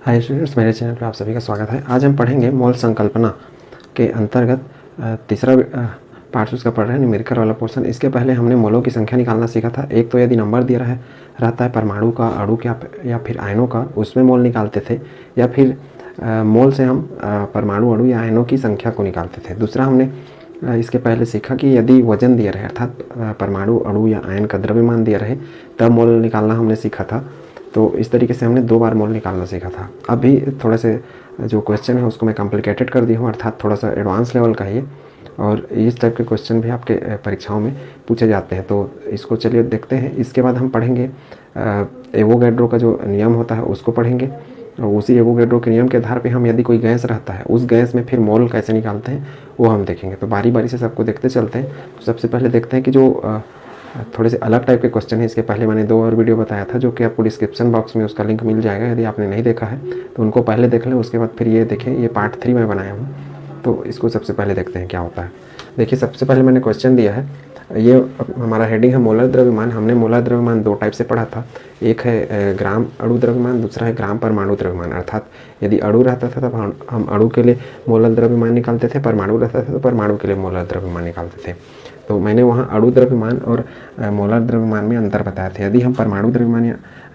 Hi students, मेरे channel पर आप सभी का स्वागत है। आज हम पढ़ेंगे मोल संकल्पना के अंतर्गत तीसरा पार्ट उसका पढ़ रहे हैं, न्यूमेरिकल वाला पोर्शन। इसके पहले हमने मोलों की संख्या निकालना सीखा था। एक तो यदि नंबर दिया रहता है परमाणु का, अणु का या फिर आयनों का, उसमें मोल निकालते थे, या फिर मोल से हम परमाणु, अणु या आयनों की संख्या को निकालते थे। दूसरा हमने इसके पहले सीखा कि यदि वजन दिया रहे, अर्थात परमाणु, अणु या आयन का द्रव्यमान दिया रहे, तब मोल निकालना हमने सीखा था। तो इस तरीके से हमने 2 बार मोल निकालना सीखा था। अभी थोड़े से जो क्वेश्चन है उसको मैं कॉम्प्लिकेटेड कर दी हूँ, अर्थात थोड़ा सा एडवांस लेवल का है, और इस टाइप के क्वेश्चन भी आपके परीक्षाओं में पूछे जाते हैं। तो इसको चलिए देखते हैं। इसके बाद हम पढ़ेंगे एवोगैड्रो का जो नियम होता है उसको पढ़ेंगे, और उसी एवोगैड्रो के नियम के आधार पे हम यदि कोई गैस रहता है, उस गैस में फिर मोल कैसे निकालते हैं वो हम देखेंगे। तो बारी बारी से सबको देखते चलते हैं। तो सबसे पहले देखते हैं कि जो थोड़े से अलग टाइप के क्वेश्चन है। इसके पहले मैंने 2 और वीडियो बताया था, जो कि आपको डिस्क्रिप्शन बॉक्स में उसका लिंक मिल जाएगा। यदि आपने नहीं देखा है तो उनको पहले देख लें, उसके बाद फिर ये देखें। ये पार्ट 3 में बनाया हूँ, तो इसको सबसे पहले देखते हैं क्या होता है। देखिए, सबसे पहले मैंने क्वेश्चन दिया है, ये हमारा हेडिंग है मोलर द्रव्यमान। हमने मोलर द्रव्यमान 2 टाइप से पढ़ा था। एक है ग्राम अणु द्रव्यमान, दूसरा है ग्राम परमाणु द्रव्यमान। अर्थात यदि अणु रहता था तब हम अणु के लिए मोलर द्रव्यमान निकालते थे, परमाणु रहता था तो परमाणु के लिए मोलर द्रव्यमान निकालते थे। तो मैंने वहाँ अणु द्रव्यमान और मोलर द्रव्यमान में अंतर बताया था। यदि हम परमाणु द्रव्यमान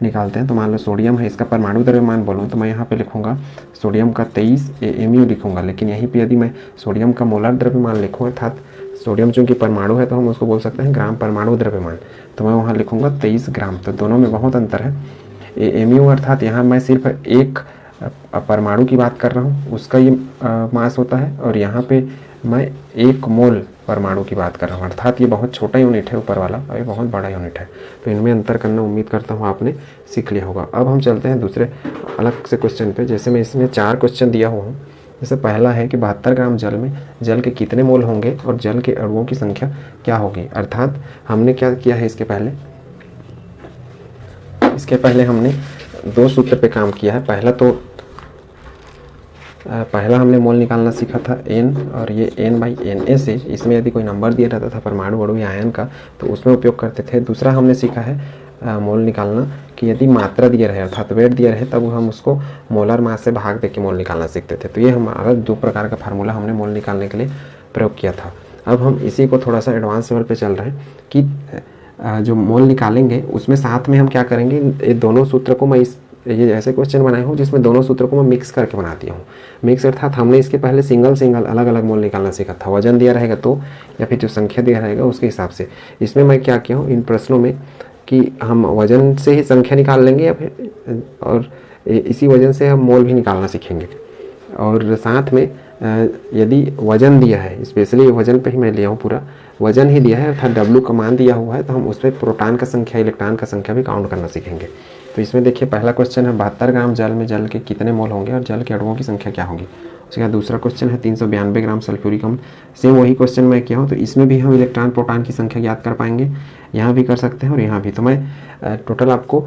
निकालते हैं, तो मान लो सोडियम है, इसका परमाणु द्रव्यमान बोलूँ तो मैं यहाँ पे लिखूँगा सोडियम का 23 AMU लिखूँगा। लेकिन यहीं पे यदि मैं सोडियम का मोलर द्रव्यमान लिखूँ, अर्थात सोडियम चूँकि परमाणु है तो हम उसको बोल सकते हैं ग्राम परमाणु द्रव्यमान, तो मैं वहाँ लिखूँगा 23 ग्राम। तो दोनों में बहुत अंतर है। AMU अर्थात यहाँ मैं सिर्फ एक परमाणु की बात कर रहा हूँ, उसका ये मास होता है, और यहाँ पे मैं 1 मोल परमाणु की बात कर रहा हूँ। अर्थात ये बहुत छोटा यूनिट है ऊपर वाला, और ये बहुत बड़ा यूनिट है। तो इनमें अंतर करना उम्मीद करता हूँ आपने सीख लिया होगा। अब हम चलते हैं दूसरे अलग से क्वेश्चन पे। जैसे मैं इसमें 4 क्वेश्चन दिया हुआ हूँ। जैसे पहला है कि 72 ग्राम जल में जल के कितने मोल होंगे और जल के अणुओं की संख्या क्या होगी। अर्थात हमने क्या किया है, इसके पहले हमने 2 सूत्र पे काम किया है। पहला हमने मोल निकालना सीखा था n, और ये n/Na से, इसमें यदि कोई नंबर दिया रहता था परमाणु, अणु या आयन का, तो उसमें उपयोग करते थे। दूसरा हमने सीखा है मोल निकालना कि यदि मात्रा दिया रहे, अर्थात वेट दिया रहे, तब हम उसको मोलर मास से भाग दे के मोल निकालना सीखते थे। तो ये हमारा 2 प्रकार का फार्मूला हमने मोल निकालने के लिए प्रयोग किया था। अब हम इसी को थोड़ा सा एडवांस लेवल पर चल रहे हैं कि जो मोल निकालेंगे उसमें साथ में हम क्या करेंगे, ये दोनों सूत्र को मैं ये ऐसे क्वेश्चन बनाए हूँ जिसमें दोनों सूत्रों को मैं मिक्स करके बना दिया हूँ। मिक्स अर्थात हमने इसके पहले सिंगल अलग अलग मोल निकालना सीखा था। वजन दिया रहेगा तो, या फिर जो संख्या दिया रहेगा उसके हिसाब से। इसमें मैं क्या किया हूँ इन प्रश्नों में कि हम वजन से ही संख्या निकाल लेंगे, या फिर और इसी वजन से हम मोल भी निकालना सीखेंगे। और साथ में यदि वजन दिया है, स्पेशली वजन पे ही मैं लिया हूँ, पूरा वजन ही दिया है, अर्थात W का मान दिया हुआ है, तो हम उस पर प्रोटॉन का संख्या, इलेक्ट्रॉन का संख्या भी काउंट करना सीखेंगे। तो इसमें देखिए, पहला क्वेश्चन है 72 ग्राम जल में जल के कितने मोल होंगे और जल के अणुओं की संख्या क्या होगी। उसके बाद दूसरा क्वेश्चन है 392 ग्राम सल्फ्यूरिक अम्ल। सेम वही क्वेश्चन मैं किया हूँ, तो इसमें भी हम इलेक्ट्रॉन प्रोटॉन की संख्या ज्ञात कर पाएंगे। यहाँ भी कर सकते हैं और यहाँ भी। तो मैं टोटल आपको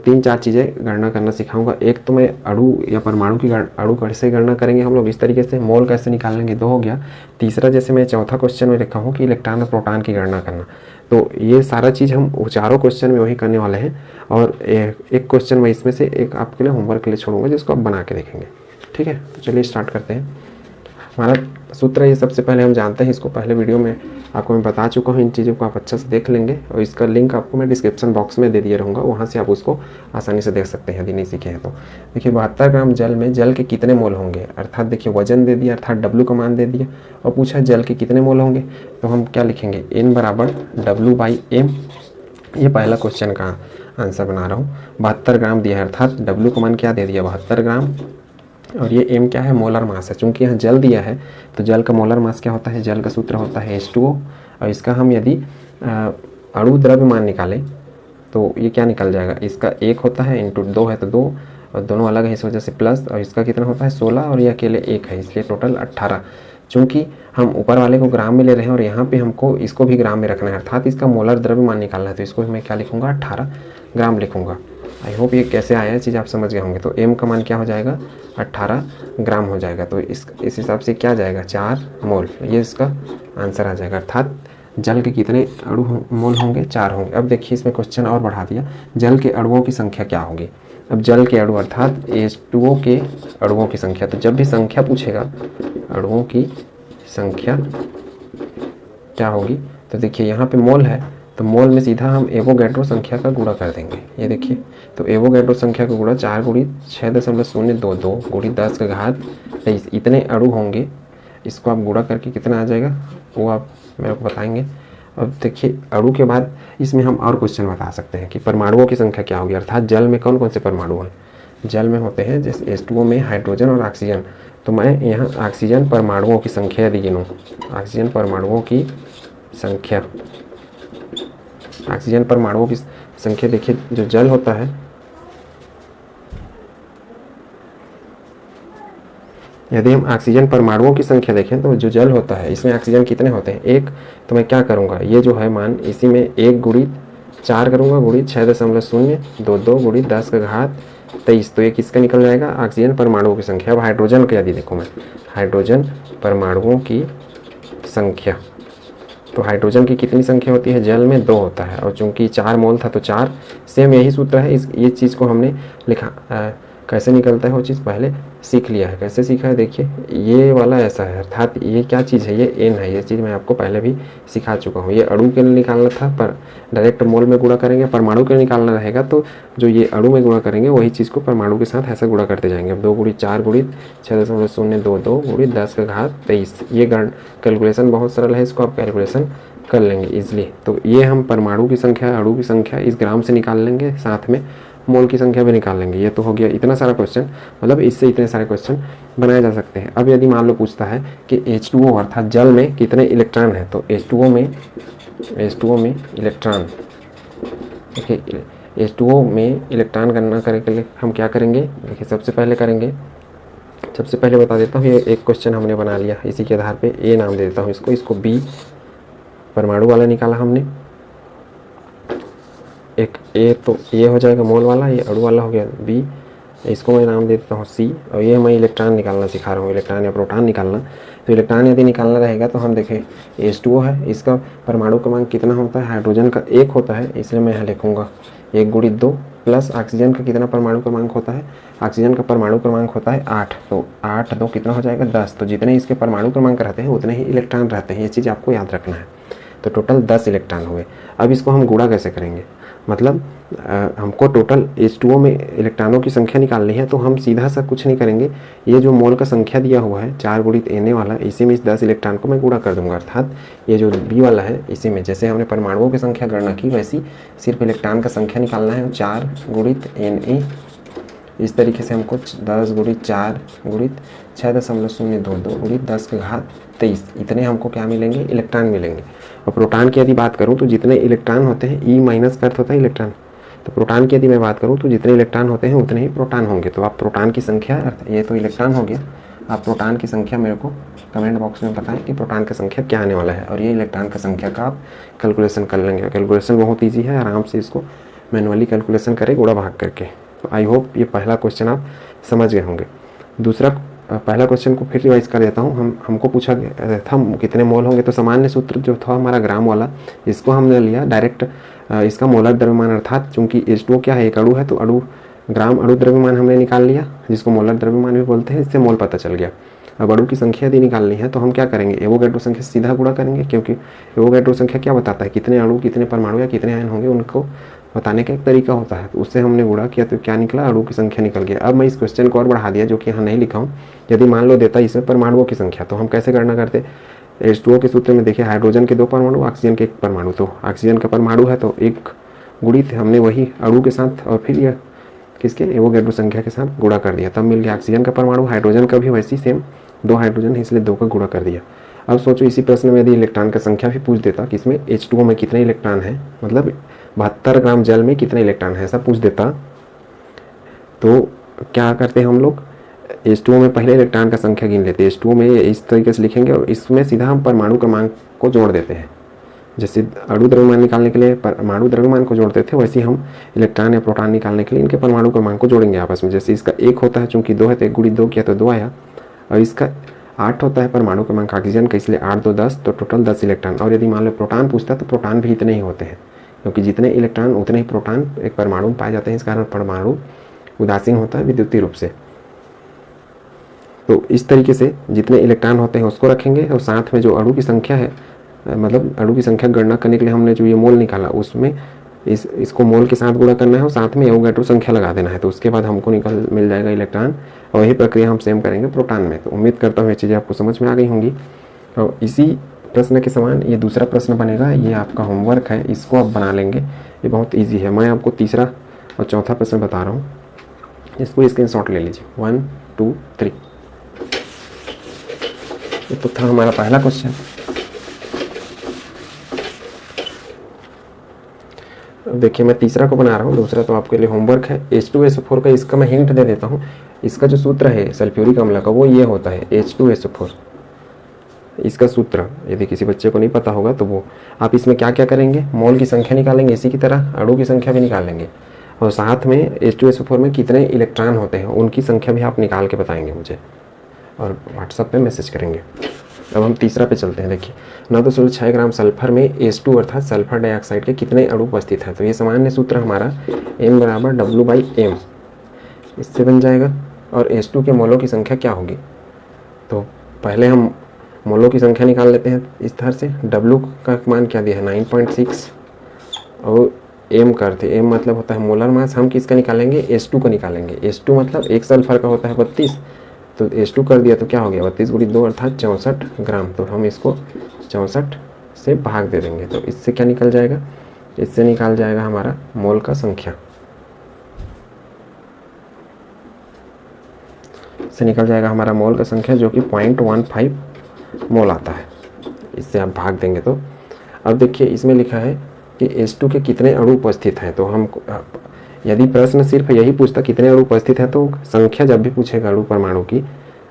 3-4 चीज़ें गणना करना सिखाऊंगा। एक तो मैं अणु या परमाणु की अणु कैसे गणना करेंगे हम लोग, इस तरीके से मोल कैसे निकाल लेंगे, 2 हो गया। तीसरा, जैसे मैं चौथा क्वेश्चन में लिखा हूँ कि इलेक्ट्रॉन और प्रोटॉन की गणना करना। तो ये सारा चीज़ हम चारों क्वेश्चन में वही करने वाले हैं, और एक क्वेश्चन मैं इसमें से एक आपके लिए होमवर्क के लिए छोड़ूंगा, जिसको आप बना के देखेंगे। ठीक है, तो चलिए स्टार्ट करते हैं। हमारा सूत्र ये सबसे पहले हम जानते हैं, इसको पहले वीडियो में आपको मैं बता चुका हूँ। इन चीज़ों को आप अच्छे से देख लेंगे, और इसका लिंक आपको मैं डिस्क्रिप्शन बॉक्स में दे दिए रहूँगा, वहाँ से आप उसको आसानी से देख सकते हैं यदि नहीं सीखे हैं तो। देखिए, 72 ग्राम जल में जल के कितने मोल होंगे, अर्थात देखिए वजन दे दिया, अर्थात W का मान दे दिया, और पूछा जल के कितने मोल होंगे। तो हम क्या लिखेंगे, N बराबर W/M। ये पहला क्वेश्चन का आंसर बना रहा हूँ। 72 ग्राम दिया है, अर्थात W का मान क्या दे दिया, 72 ग्राम, और ये M क्या है, मोलर मास है। चूंकि यहाँ जल दिया है तो जल का मोलर मास क्या होता है, जल का सूत्र होता है H2O, और इसका हम यदि अणु द्रव्यमान निकालें तो ये क्या निकल जाएगा, इसका 1 होता है, इंटू 2 है तो 2, और दोनों अलग है इस वजह से प्लस, और इसका कितना होता है 16, और ये अकेले 1 है, इसलिए टोटल 18। चूँकि हम ऊपर वाले को ग्राम में ले रहे हैं और यहाँ पे हमको इसको भी ग्राम में रखना है, अर्थात इसका मोलर द्रव्यमान निकालना है, तो इसको मैं क्या लिखूँगा, 18 ग्राम लिखूँगा। आई होप ये कैसे आया है चीज़ आप समझ गए होंगे। तो M का मान क्या हो जाएगा, 18 ग्राम हो जाएगा। तो इस हिसाब से क्या जाएगा, 4 मोल, ये इसका आंसर आ जाएगा। अर्थात जल के कितने अणु मोल होंगे, 4 होंगे। अब देखिए, इसमें क्वेश्चन और बढ़ा दिया, जल के अणुओं की संख्या क्या होगी। अब जल के अणु अर्थात H2O के अणुओं की संख्या, तो जब भी संख्या पूछेगा अणुओं की संख्या क्या होगी, तो देखिए यहाँ पे मोल है, तो मोल में सीधा हम एवोगैड्रो संख्या का गुणा कर देंगे। ये देखिए, तो एवोगैड्रो संख्या का गुणा 4 × 6.022 × 10⁻23 इतने अणु होंगे। इसको आप गुणा करके कितना आ जाएगा वो आप मेरे को बताएंगे। अब देखिए अणु के बाद इसमें हम और क्वेश्चन बता सकते हैं कि परमाणुओं की संख्या क्या होगी, अर्थात जल में कौन कौन से परमाणु हैं। जल में होते हैं जैसे H2O में हाइड्रोजन और ऑक्सीजन, तो मैं यहाँ ऑक्सीजन परमाणुओं की संख्या यदि गिनूँ, ऑक्सीजन परमाणुओं की संख्या, ऑक्सीजन परमाणुओं की संख्या देखिए जो जल होता है, यदि हम ऑक्सीजन परमाणुओं की संख्या देखें तो जो जल होता है इसमें ऑक्सीजन कितने होते हैं, एक। तो मैं क्या करूँगा, ये जो है मान इसी में 1 × 4 करूँगा × 6.022 × 10⁻23, तो ये किसका निकल जाएगा, ऑक्सीजन परमाणुओं की संख्या। अब हाइड्रोजन का यदि देखो मैं, हाइड्रोजन परमाणुओं की संख्या, तो हाइड्रोजन की कितनी संख्या होती है, जल में 2 होता है, और चूंकि 4 मोल था तो 4, सेम यही सूत्र है। ये चीज़ को हमने लिखा कैसे निकलता है वो चीज़ पहले सीख लिया है। कैसे सीखा है, देखिए ये वाला ऐसा है, अर्थात ये क्या चीज़ है, ये एन है। ये चीज़ मैं आपको पहले भी सिखा चुका हूँ। ये अणु के लिए निकालना था, पर डायरेक्ट मोल में गुणा करेंगे। परमाणु के लिए निकालना रहेगा तो जो ये अणु में गुणा करेंगे वही चीज़ को परमाणु के साथ ऐसा गुणा करते जाएंगे। अब 2 × 4 × 6.022 × 10⁻23, ये कैलकुलेशन बहुत सरल है, इसको आप कैलकुलेशन कर लेंगे इजली। तो ये हम परमाणु की संख्या, अणु की संख्या इस ग्राम से निकाल लेंगे, साथ में मोल की संख्या भी निकाल लेंगे। ये तो हो गया इतना सारा क्वेश्चन, मतलब इससे इतने सारे क्वेश्चन बनाए जा सकते हैं। अब यदि मान लो पूछता है कि H2O अर्थात जल में कितने इलेक्ट्रॉन है, तो H2O में इलेक्ट्रॉन, देखिए H2O में इलेक्ट्रॉन गणना करने के लिए हम क्या करेंगे, देखिए सबसे पहले बता देता हूँ। ये एक क्वेश्चन हमने बना लिया, इसी के आधार पर A नाम दे देता हूँ इसको B परमाणु वाला निकाला हमने, एक ए, तो ये हो जाएगा मोल वाला, ये अणु वाला हो गया बी, इसको मैं नाम दे देता हूँ सी। और ये मैं इलेक्ट्रॉन निकालना सिखा रहा हूँ, इलेक्ट्रॉन या प्रोटॉन निकालना। तो इलेक्ट्रॉन यदि निकालना रहेगा तो हम देखें H2O है, इसका परमाणु क्रमांक कितना होता है, हाइड्रोजन का 1 होता है, इसलिए मैं यहाँ लिखूँगा 1 × 2, प्लस ऑक्सीजन का कितना परमाणु क्रमांक होता है, ऑक्सीजन का परमाणु क्रमांक होता है 8, तो 8 2 कितना हो जाएगा 10। तो जितने इसके परमाणु क्रमांक रहते हैं उतने ही इलेक्ट्रॉन रहते हैं, ये चीज़ आपको याद रखना है। तो टोटल 10 इलेक्ट्रॉन हुए। अब इसको हम गुणा कैसे करेंगे, मतलब हमको टोटल H2O में इलेक्ट्रॉनों की संख्या निकालनी है, तो हम सीधा सा कुछ नहीं करेंगे, ये जो मोल का संख्या दिया हुआ है 4 × Na वाला, इसी में इस 10 इलेक्ट्रॉन को मैं गुणा कर दूंगा। अर्थात ये जो B वाला है इसी में जैसे हमने परमाणुओं की संख्या गणना की वैसी सिर्फ इलेक्ट्रॉन का संख्या निकालना है। 4 × Na, इस तरीके से हमको 10 × 4 × 6.022 × 10⁻23 इतने हमको क्या मिलेंगे, इलेक्ट्रॉन मिलेंगे। और प्रोटॉन की यदि बात करूं तो जितने इलेक्ट्रॉन होते हैं, ई माइनस का अर्थ होता है इलेक्ट्रॉन, तो प्रोटॉन की यदि मैं बात करूं तो जितने इलेक्ट्रॉन होते हैं उतने ही प्रोटॉन होंगे। तो आप प्रोटॉन की संख्या, ये तो इलेक्ट्रॉन हो गया, आप प्रोटॉन की संख्या मेरे को कमेंट बॉक्स में बताएं कि प्रोटॉन की संख्या क्या आने वाला है, और ये इलेक्ट्रॉन की संख्या का आप कैलकुलेशन कर लेंगे। कैलकुलेशन बहुत ईजी है, आराम से इसको मैनुअली कैलकुलेशन करें गुणा भाग करके। तो आई होप ये पहला क्वेश्चन आप समझ गए होंगे। दूसरा पहला क्वेश्चन को फिर रिवाइज कर देता हूँ। हमको पूछा गया था कितने मोल होंगे, तो सामान्य सूत्र जो था हमारा ग्राम वाला, इसको हमने लिया डायरेक्ट इसका मोलर द्रव्यमान, अर्थात चूंकि H2O क्या है, एक अणु है, तो ग्राम अणु द्रव्यमान हमने निकाल लिया, जिसको मोलर द्रव्यमान भी बोलते हैं, इससे मोल पता चल गया। अब अणु की संख्या यदि निकालनी है तो हम क्या करेंगे, एवोगैड्रो संख्या से सीधा गुणा करेंगे, क्योंकि एवोगैड्रो संख्या क्या बताता है, कितने अणु, कितने परमाणु या कितने आयन होंगे उनको बताने का एक तरीका होता है। तो उससे हमने गुणा किया तो क्या निकला, अणु की संख्या निकल गया। अब मैं इस क्वेश्चन को और बढ़ा दिया, जो कि यहाँ नहीं लिखा हूँ। यदि मान लो देता इसमें परमाणुओं की संख्या, तो हम कैसे गणना करते, H2O के सूत्र में देखिए हाइड्रोजन के 2 परमाणु, ऑक्सीजन के 1 परमाणु, तो ऑक्सीजन का परमाणु है तो 1 गुणित हमने वही अणु के साथ और फिर यह किसके, एवोगैड्रो संख्या के साथ गुणा कर दिया, तब मिल गया ऑक्सीजन का परमाणु। हाइड्रोजन का भी वैसी सेम 2 हाइड्रोजन है, इसलिए 2 का गुणा कर दिया। अब सोचो इसी प्रश्न में यदि इलेक्ट्रॉन की संख्या भी पूछ देता कि इसमें H2O में कितने इलेक्ट्रॉन है, मतलब 72 ग्राम जल में कितने इलेक्ट्रॉन है, ऐसा पूछ देता, तो क्या करते हम लोग, H2O में पहले इलेक्ट्रॉन का संख्या गिन लेते, H2O में इस तरीके से लिखेंगे और इसमें सीधा हम परमाणु क्रमांक को जोड़ देते हैं। जैसे अणु द्रव्यमान निकालने के लिए परमाणु द्रव्यमान को जोड़ते थे, वैसे हम इलेक्ट्रॉन या प्रोटॉन निकालने के लिए इनके परमाणु क्रमांक को जोड़ेंगे आपस में। जैसे इसका 1 होता है, चूंकि 2 है तो 1 × 2 किया तो 2 आया, और इसका 8 होता है परमाणु क्रमांक ऑक्सीजन का, इसलिए 8 2 10, तो टोटल 10 इलेक्ट्रॉन। और यदि मान लो प्रोटॉन पूछता तो प्रोटॉन भी इतने ही होते हैं, क्योंकि जितने इलेक्ट्रॉन उतने ही प्रोटॉन एक परमाणु में पाए जाते हैं, इस कारण परमाणु उदासीन होता है विद्युतीय रूप से। तो इस तरीके से जितने इलेक्ट्रॉन होते हैं उसको रखेंगे और साथ में जो अणु की संख्या है, मतलब अणु की संख्या गणना करने के लिए हमने जो ये मोल निकाला उसमें इसको मोल के साथ गुणा करना है और साथ में एवोगैड्रो संख्या लगा देना है। तो उसके बाद हमको मिल जाएगा इलेक्ट्रॉन और वही प्रक्रिया हम सेम करेंगे प्रोटॉन में। तो उम्मीद करता हूँ ये चीज़ें आपको समझ में आ गई होंगी। और इसी प्रश्न के समान ये दूसरा प्रश्न बनेगा, ये आपका होमवर्क है, इसको आप बना लेंगे, ये बहुत ईजी है। मैं आपको तीसरा और चौथा प्रश्न बता रहा हूँ, इसको स्क्रीनशॉट ले लीजिए। 1 2 3 ये तो था हमारा पहला क्वेश्चन। देखिए मैं तीसरा को बना रहा हूँ, दूसरा तो आपके लिए होमवर्क है। H2SO4 का इसका मैं हिंट दे देता हूँ। इसका जो सूत्र है सल्फ्यूरिक अम्ल का वो ये होता है H2SO4। इसका सूत्र यदि किसी बच्चे को नहीं पता होगा तो वो आप इसमें क्या क्या करेंगे, मोल की संख्या निकालेंगे, इसी की तरह अणु की संख्या भी निकालेंगे और साथ में H2SO4 में कितने इलेक्ट्रॉन होते हैं उनकी संख्या भी आप निकाल के बताएंगे मुझे और व्हाट्सएप पे मैसेज करेंगे। अब हम तीसरा पे चलते हैं। देखिए 9.6 ग्राम सल्फर में H2 अर्थात सल्फर डाइऑक्साइड के कितने अणु उपस्थित हैं। तो ये सामान्य सूत्र हमारा M बराबर W/M इससे बन जाएगा। और H2 के मोलों की संख्या क्या होगी, तो पहले हम मोलों की संख्या निकाल लेते हैं इस तरह से। W का मान क्या दिया है 9.6 और M करते, M मतलब होता है मोलर मास। हम किसका निकालेंगे, H2 को निकालेंगे। H2 मतलब एक सल्फर का होता है 32, तो H2 कर दिया तो क्या हो गया 32 × 2 अर्थात 64 ग्राम। तो हम इसको 64 से भाग दे देंगे। तो इससे क्या निकल जाएगा, इससे निकाल जाएगा हमारा मोल का संख्या, इससे निकल जाएगा हमारा मोल का संख्या जो कि 0.15 मोल आता है। इससे आप भाग देंगे तो अब देखिए इसमें लिखा है कि H2 के कितने अणु उपस्थित हैं। तो हम यदि प्रश्न सिर्फ यही पूछता कितने अणु उपस्थित हैं, तो संख्या जब भी पूछेगा अणु परमाणु की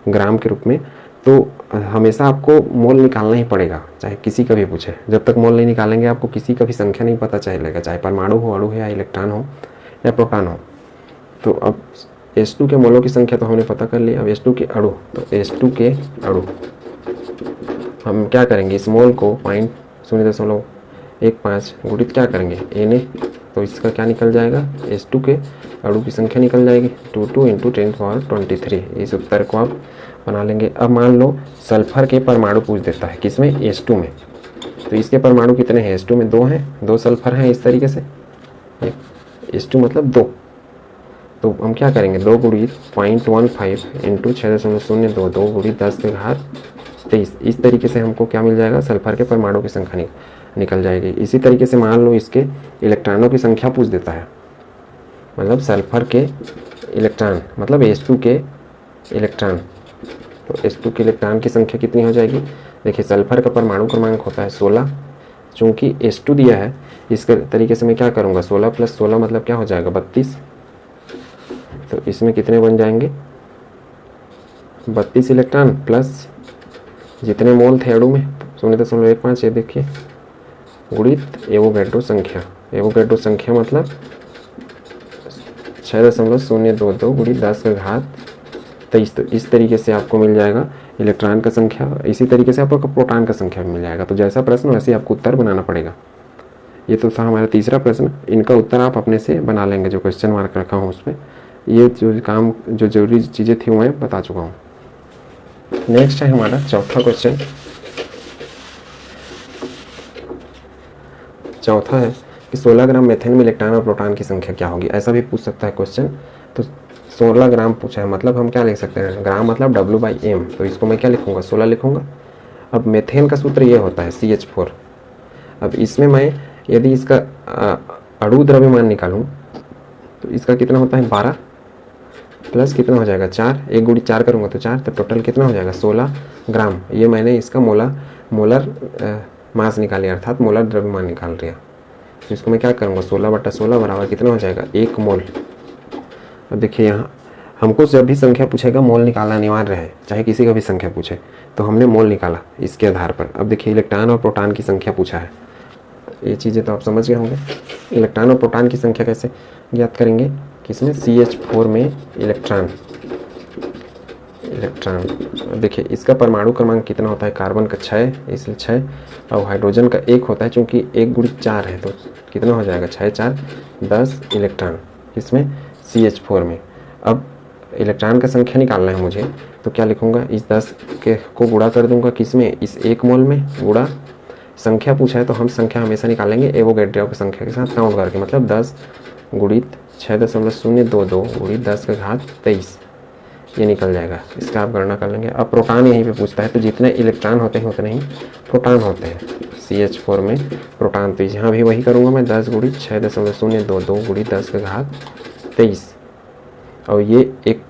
ग्राम के रूप में, तो हमेशा आपको मोल निकालना ही पड़ेगा, चाहे किसी का भी पूछे। जब तक मोल नहीं निकालेंगे आपको किसी का भी संख्या नहीं पता चलेगा, चाहे परमाणु हो, अणु हो या इलेक्ट्रॉन हो या प्रोटॉन हो। तो अब H2 के मोलों की संख्या तो हमने पता कर ली। अब H2 के अणु, तो H2 के अणु हम क्या करेंगे, इस मोल को 0.15 गुणित क्या करेंगे Na, तो इसका क्या निकल जाएगा, H2 के अणु की संख्या निकल जाएगी 22 × 10⁻23। इस उत्तर को आप बना लेंगे। अब मान लो सल्फर के परमाणु पूछ देता है, किसमें, H2 में, तो इसके परमाणु कितने हैं, H2 में 2 हैं, 2 सल्फर हैं इस तरीके से, H2 मतलब 2। तो हम क्या करेंगे, 2 × 0.15 × 6.02, 2 × 10⁻23। इस तरीके से हमको क्या मिल जाएगा, सल्फर के परमाणु की संख्या निकल जाएगी। इसी तरीके से मान लो इसके इलेक्ट्रॉनों की संख्या पूछ देता है, मतलब सल्फर के इलेक्ट्रॉन मतलब H2 के इलेक्ट्रॉन, तो H2 के इलेक्ट्रॉन की संख्या कितनी हो जाएगी। देखिए सल्फर का परमाणु क्रमांक होता है 16, चूँकि H2 दिया है इस तरीके से मैं क्या करूँगा, 16 + 16 मतलब क्या हो जाएगा 32। तो इसमें कितने बन जाएंगे, 32 इलेक्ट्रॉन प्लस जितने मोल थे अणु में 0.15, ये देखिए गुणित एवोगैड्रो संख्या। एवोगैड्रो संख्या मतलब 6.022 × 10⁻23। तो इस तरीके से आपको मिल जाएगा इलेक्ट्रॉन का संख्या। इसी तरीके से आपको प्रोटॉन का संख्या भी मिल जाएगा। तो जैसा प्रश्न वैसे ही आपको उत्तर बनाना पड़ेगा। ये तो था हमारा तीसरा प्रश्न। इनका उत्तर आप अपने से बना लेंगे, जो क्वेश्चन मार्क रखा हूँ उसमें। ये जो काम जो जरूरी चीज़ें थी मैं बता चुका हूँ। नेक्स्ट है हमारा चौथा क्वेश्चन। चौथा है कि 16 ग्राम मेथेन में इलेक्ट्रॉन और प्रोटॉन की संख्या क्या होगी। ऐसा भी पूछ सकता है क्वेश्चन। तो 16 ग्राम पूछा है, मतलब हम क्या लिख सकते हैं, ग्राम मतलब W/M, तो इसको मैं क्या लिखूंगा, 16 लिखूंगा। अब मेथेन का सूत्र ये होता है CH4। अब इसमें मैं यदि इसका अणु द्रव्यमान निकालूं तो इसका कितना होता है 12 प्लस कितना हो जाएगा 4, 1 × 4 करूँगा तो 4, तो टोटल कितना हो जाएगा 16 ग्राम। ये मैंने इसका मोलर मास निकाले अर्थात मोलर द्रव्यमान निकाल लिया। तो इसको मैं क्या करूँगा 16/16 बराबर कितना हो जाएगा 1 मोल। अब देखिए यहाँ हमको जब भी संख्या पूछेगा मोल निकालना अनिवार्य है, चाहे किसी का भी संख्या पूछे। तो हमने मोल निकाला इसके आधार पर। अब देखिए इलेक्ट्रॉन और प्रोटॉन की संख्या पूछा है, ये चीज़ें तो आप समझ गए होंगे। इलेक्ट्रॉन और प्रोटॉन की संख्या कैसे ज्ञात करेंगे, किसमें CH4 में इलेक्ट्रॉन। देखिए इसका परमाणु क्रमांक कितना होता है, कार्बन का 6, इसलिए 6, और हाइड्रोजन का 1 होता है, चूँकि 1 × 4 है तो कितना हो जाएगा 6 × 4 10 इलेक्ट्रॉन इसमें CH4 में। अब इलेक्ट्रॉन का संख्या निकालना है मुझे, तो क्या लिखूँगा, इस 10 के को गुणा कर दूंगा किस में, इस 1 मोल में, गुणा संख्या पूछा है तो हम संख्या हमेशा निकालेंगे एवोगैड्रो की संख्या के साथ काउंट करके, मतलब 10 गुणित 6.022 गुणित 10 का घात 23, ये निकल जाएगा। इसका आप गणना कर लेंगे। अब प्रोटॉन यहीं पे पूछता है, तो जितने इलेक्ट्रॉन होते हैं उतने ही प्रोटॉन होते हैं, CH4 में प्रोटॉन। तो यहाँ भी वही करूँगा मैं, 10 गुणित 6.022 गुणित 10 का घात 23, और ये एक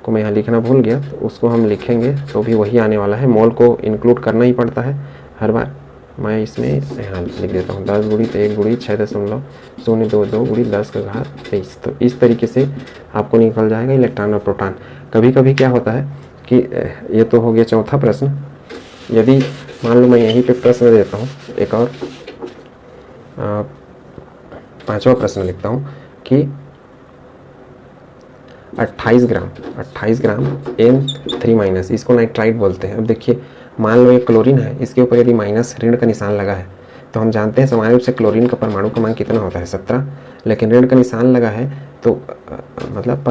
को मैं यहाँ लिखना भूल गया तो उसको हम लिखेंगे तो भी वही आने वाला है। मोल को इंक्लूड करना ही पड़ता है हर बार। मैं इसमें यहाँ लिख देता हूँ 10 गुणित 1 गुणित 6.022 गुणित 10 का घात 23। तो इस तरीके से आपको निकल जाएगा इलेक्ट्रॉन और प्रोटॉन। कभी कभी क्या होता है कि ये तो हो गया चौथा प्रश्न। यदि मान लो मैं यहीं पे प्रश्न देता हूँ, एक और 5वां प्रश्न लिखता हूँ कि 28 ग्राम N3-, इसको नाइट्राइट बोलते हैं। अब देखिए, मान लो ये क्लोरीन है, इसके ऊपर यदि माइनस ऋण का निशान लगा है तो हम जानते हैं सामान्य रूप से क्लोरीन का परमाणु क्रमांक कितना होता है, 17, लेकिन ऋण का निशान लगा है तो मतलब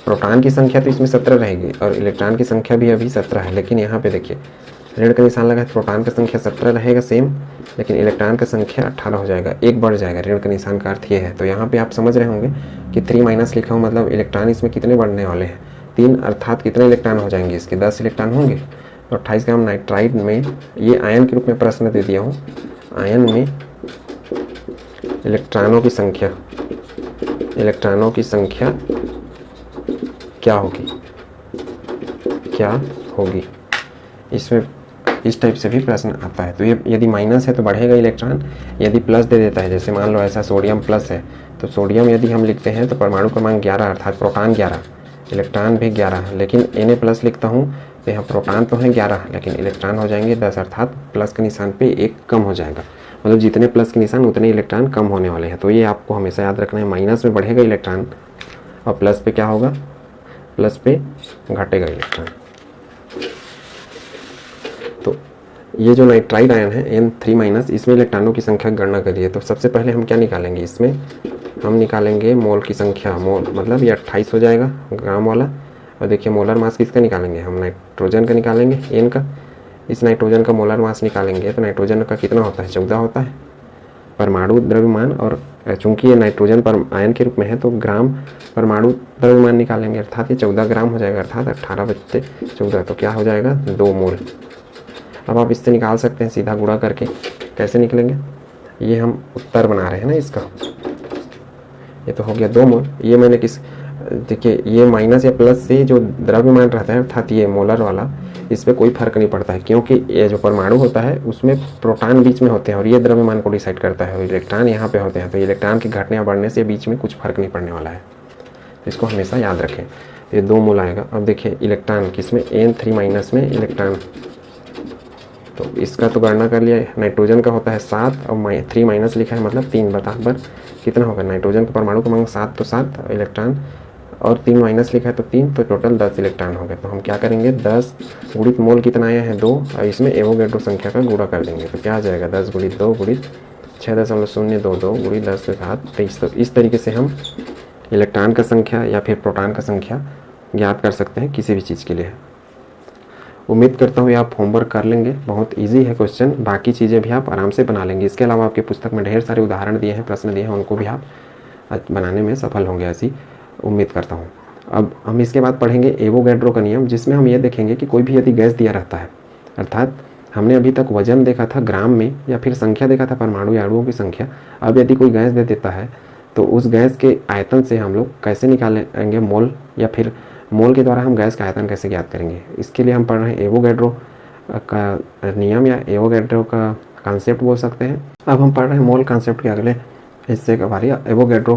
प्रोटॉन की संख्या तो इसमें 17 रहेगी और इलेक्ट्रॉन की संख्या भी अभी 17 है, लेकिन यहाँ पे देखिए ऋण का निशान लगा है तो प्रोटॉन की संख्या 17 रहेगा सेम, लेकिन इलेक्ट्रॉन की संख्या 18 हो जाएगा, एक बढ़ जाएगा। ऋण का निशान का अर्थ ये है। तो यहाँ पे आप समझ रहे होंगे कि 3- लिखा हूँ, मतलब इलेक्ट्रॉन इसमें कितने बढ़ने वाले हैं, 3, अर्थात कितने इलेक्ट्रॉन हो जाएंगे इसके, 10 इलेक्ट्रॉन होंगे। तो 28 ग्राम नाइट्राइट में, ये आयन के रूप में प्रश्न दे दिया हूँ, आयन में इलेक्ट्रॉनों की संख्या क्या होगी, इसमें इस टाइप से भी प्रश्न आता है। तो ये यदि माइनस है तो बढ़ेगा इलेक्ट्रॉन, यदि प्लस दे देता है, जैसे मान लो ऐसा सोडियम प्लस है तो सोडियम यदि हम लिखते हैं तो परमाणु क्रमांक 11, अर्थात प्रोटॉन 11, इलेक्ट्रॉन भी 11, लेकिन Na+ लिखता हूँ तो यहाँ प्रोटॉन तो है 11 लेकिन इलेक्ट्रॉन हो जाएंगे 10, अर्थात प्लस के निशान पे 1 कम हो जाएगा, मतलब जितने प्लस के निशान उतने इलेक्ट्रॉन कम होने वाले हैं। तो ये आपको हमेशा याद रखना है, माइनस में बढ़ेगा इलेक्ट्रॉन और प्लस पे क्या होगा, प्लस पे घटेगा इलेक्ट्रॉन। तो ये जो नाइट्राइट आयन है N3-, इसमें इलेक्ट्रॉनों की संख्या की गणना करिए। तो सबसे पहले हम क्या निकालेंगे, इसमें हम निकालेंगे मोल की संख्या, मोल मतलब ये 28 हो जाएगा ग्राम वाला। और देखिए मोलर मास किसका निकालेंगे, हम नाइट्रोजन का निकालेंगे, N का। इस नाइट्रोजन का मोलर मास निकालेंगे तो नाइट्रोजन का कितना होता है, 14 होता है परमाणु द्रव्यमान, और चूंकि ये नाइट्रोजन पर आयन के रूप में है तो ग्राम परमाणु द्रव्यमान निकालेंगे, अर्थात ये 14 ग्राम हो जाएगा, अर्थात 18/14, तो क्या हो जाएगा, 2 मोल। अब आप इससे निकाल सकते हैं सीधा गुणा करके। कैसे निकलेंगे, ये हम उत्तर बना रहे हैं ना इसका, ये तो हो गया 2 मोल। ये मैंने देखिए ये माइनस या प्लस से जो द्रव्यमान रहता है, अर्थात ये मोलर वाला, इस पर कोई फर्क नहीं पड़ता है, क्योंकि ये जो परमाणु होता है उसमें प्रोटॉन बीच में होते हैं और ये द्रव्यमान को डिसाइड करता है, और इलेक्ट्रॉन यहाँ पे होते हैं, तो इलेक्ट्रॉन के घटने या बढ़ने से बीच में कुछ फर्क नहीं पड़ने वाला है। तो इसको हमेशा याद रखें, ये 2 मोल आएगा। अब देखिए इलेक्ट्रॉन किसमें, N3- में इलेक्ट्रॉन, तो इसका तो गणना कर लिया, नाइट्रोजन का होता है 7 और 3- लिखा है मतलब 3, बराबर कितना होगा, नाइट्रोजन का परमाणु क्रमांक 7 तो 7 इलेक्ट्रॉन, और 3- लिखा है तो 3, तो टोटल 10 इलेक्ट्रॉन हो गए। तो हम क्या करेंगे, 10 गुणित मोल कितना आया है 2, और इसमें एवोगैड्रो संख्या का गुणा कर देंगे, तो क्या आ जाएगा 10 गुणित 2 गुणित 6.022 गुणित 10 का घात 23। तो इस तरीके से हम इलेक्ट्रॉन का संख्या या फिर प्रोटॉन का संख्या ज्ञात कर सकते हैं किसी भी चीज़ के लिए। उम्मीद करता हूँ आप होमवर्क कर लेंगे, बहुत इजी है क्वेश्चन, बाकी चीज़ें भी आप आराम से बना लेंगे। इसके अलावा आपकी पुस्तक में ढेर सारे उदाहरण दिए हैं, प्रश्न दिए हैं, उनको भी आप बनाने में सफल होंगे, ऐसी उम्मीद करता हूँ। अब हम इसके बाद पढ़ेंगे एवोगैड्रो का नियम, जिसमें हम ये देखेंगे कि कोई भी यदि गैस दिया रहता है, अर्थात हमने अभी तक वजन देखा था ग्राम में या फिर संख्या देखा था परमाणु या अणुओं की संख्या, अब यदि कोई गैस दे देता है तो उस गैस के आयतन से हम लोग कैसे निकालेंगे मोल, या फिर मोल के द्वारा हम गैस का आयतन कैसे ज्ञात करेंगे। इसके लिए हम पढ़ रहे हैं एवोगैड्रो का नियम या एवोगैड्रो का कॉन्सेप्ट बोल सकते हैं। अब हम पढ़ रहे हैं मोल कॉन्सेप्ट के अगले हिस्से का बारी, एवोगैड्रो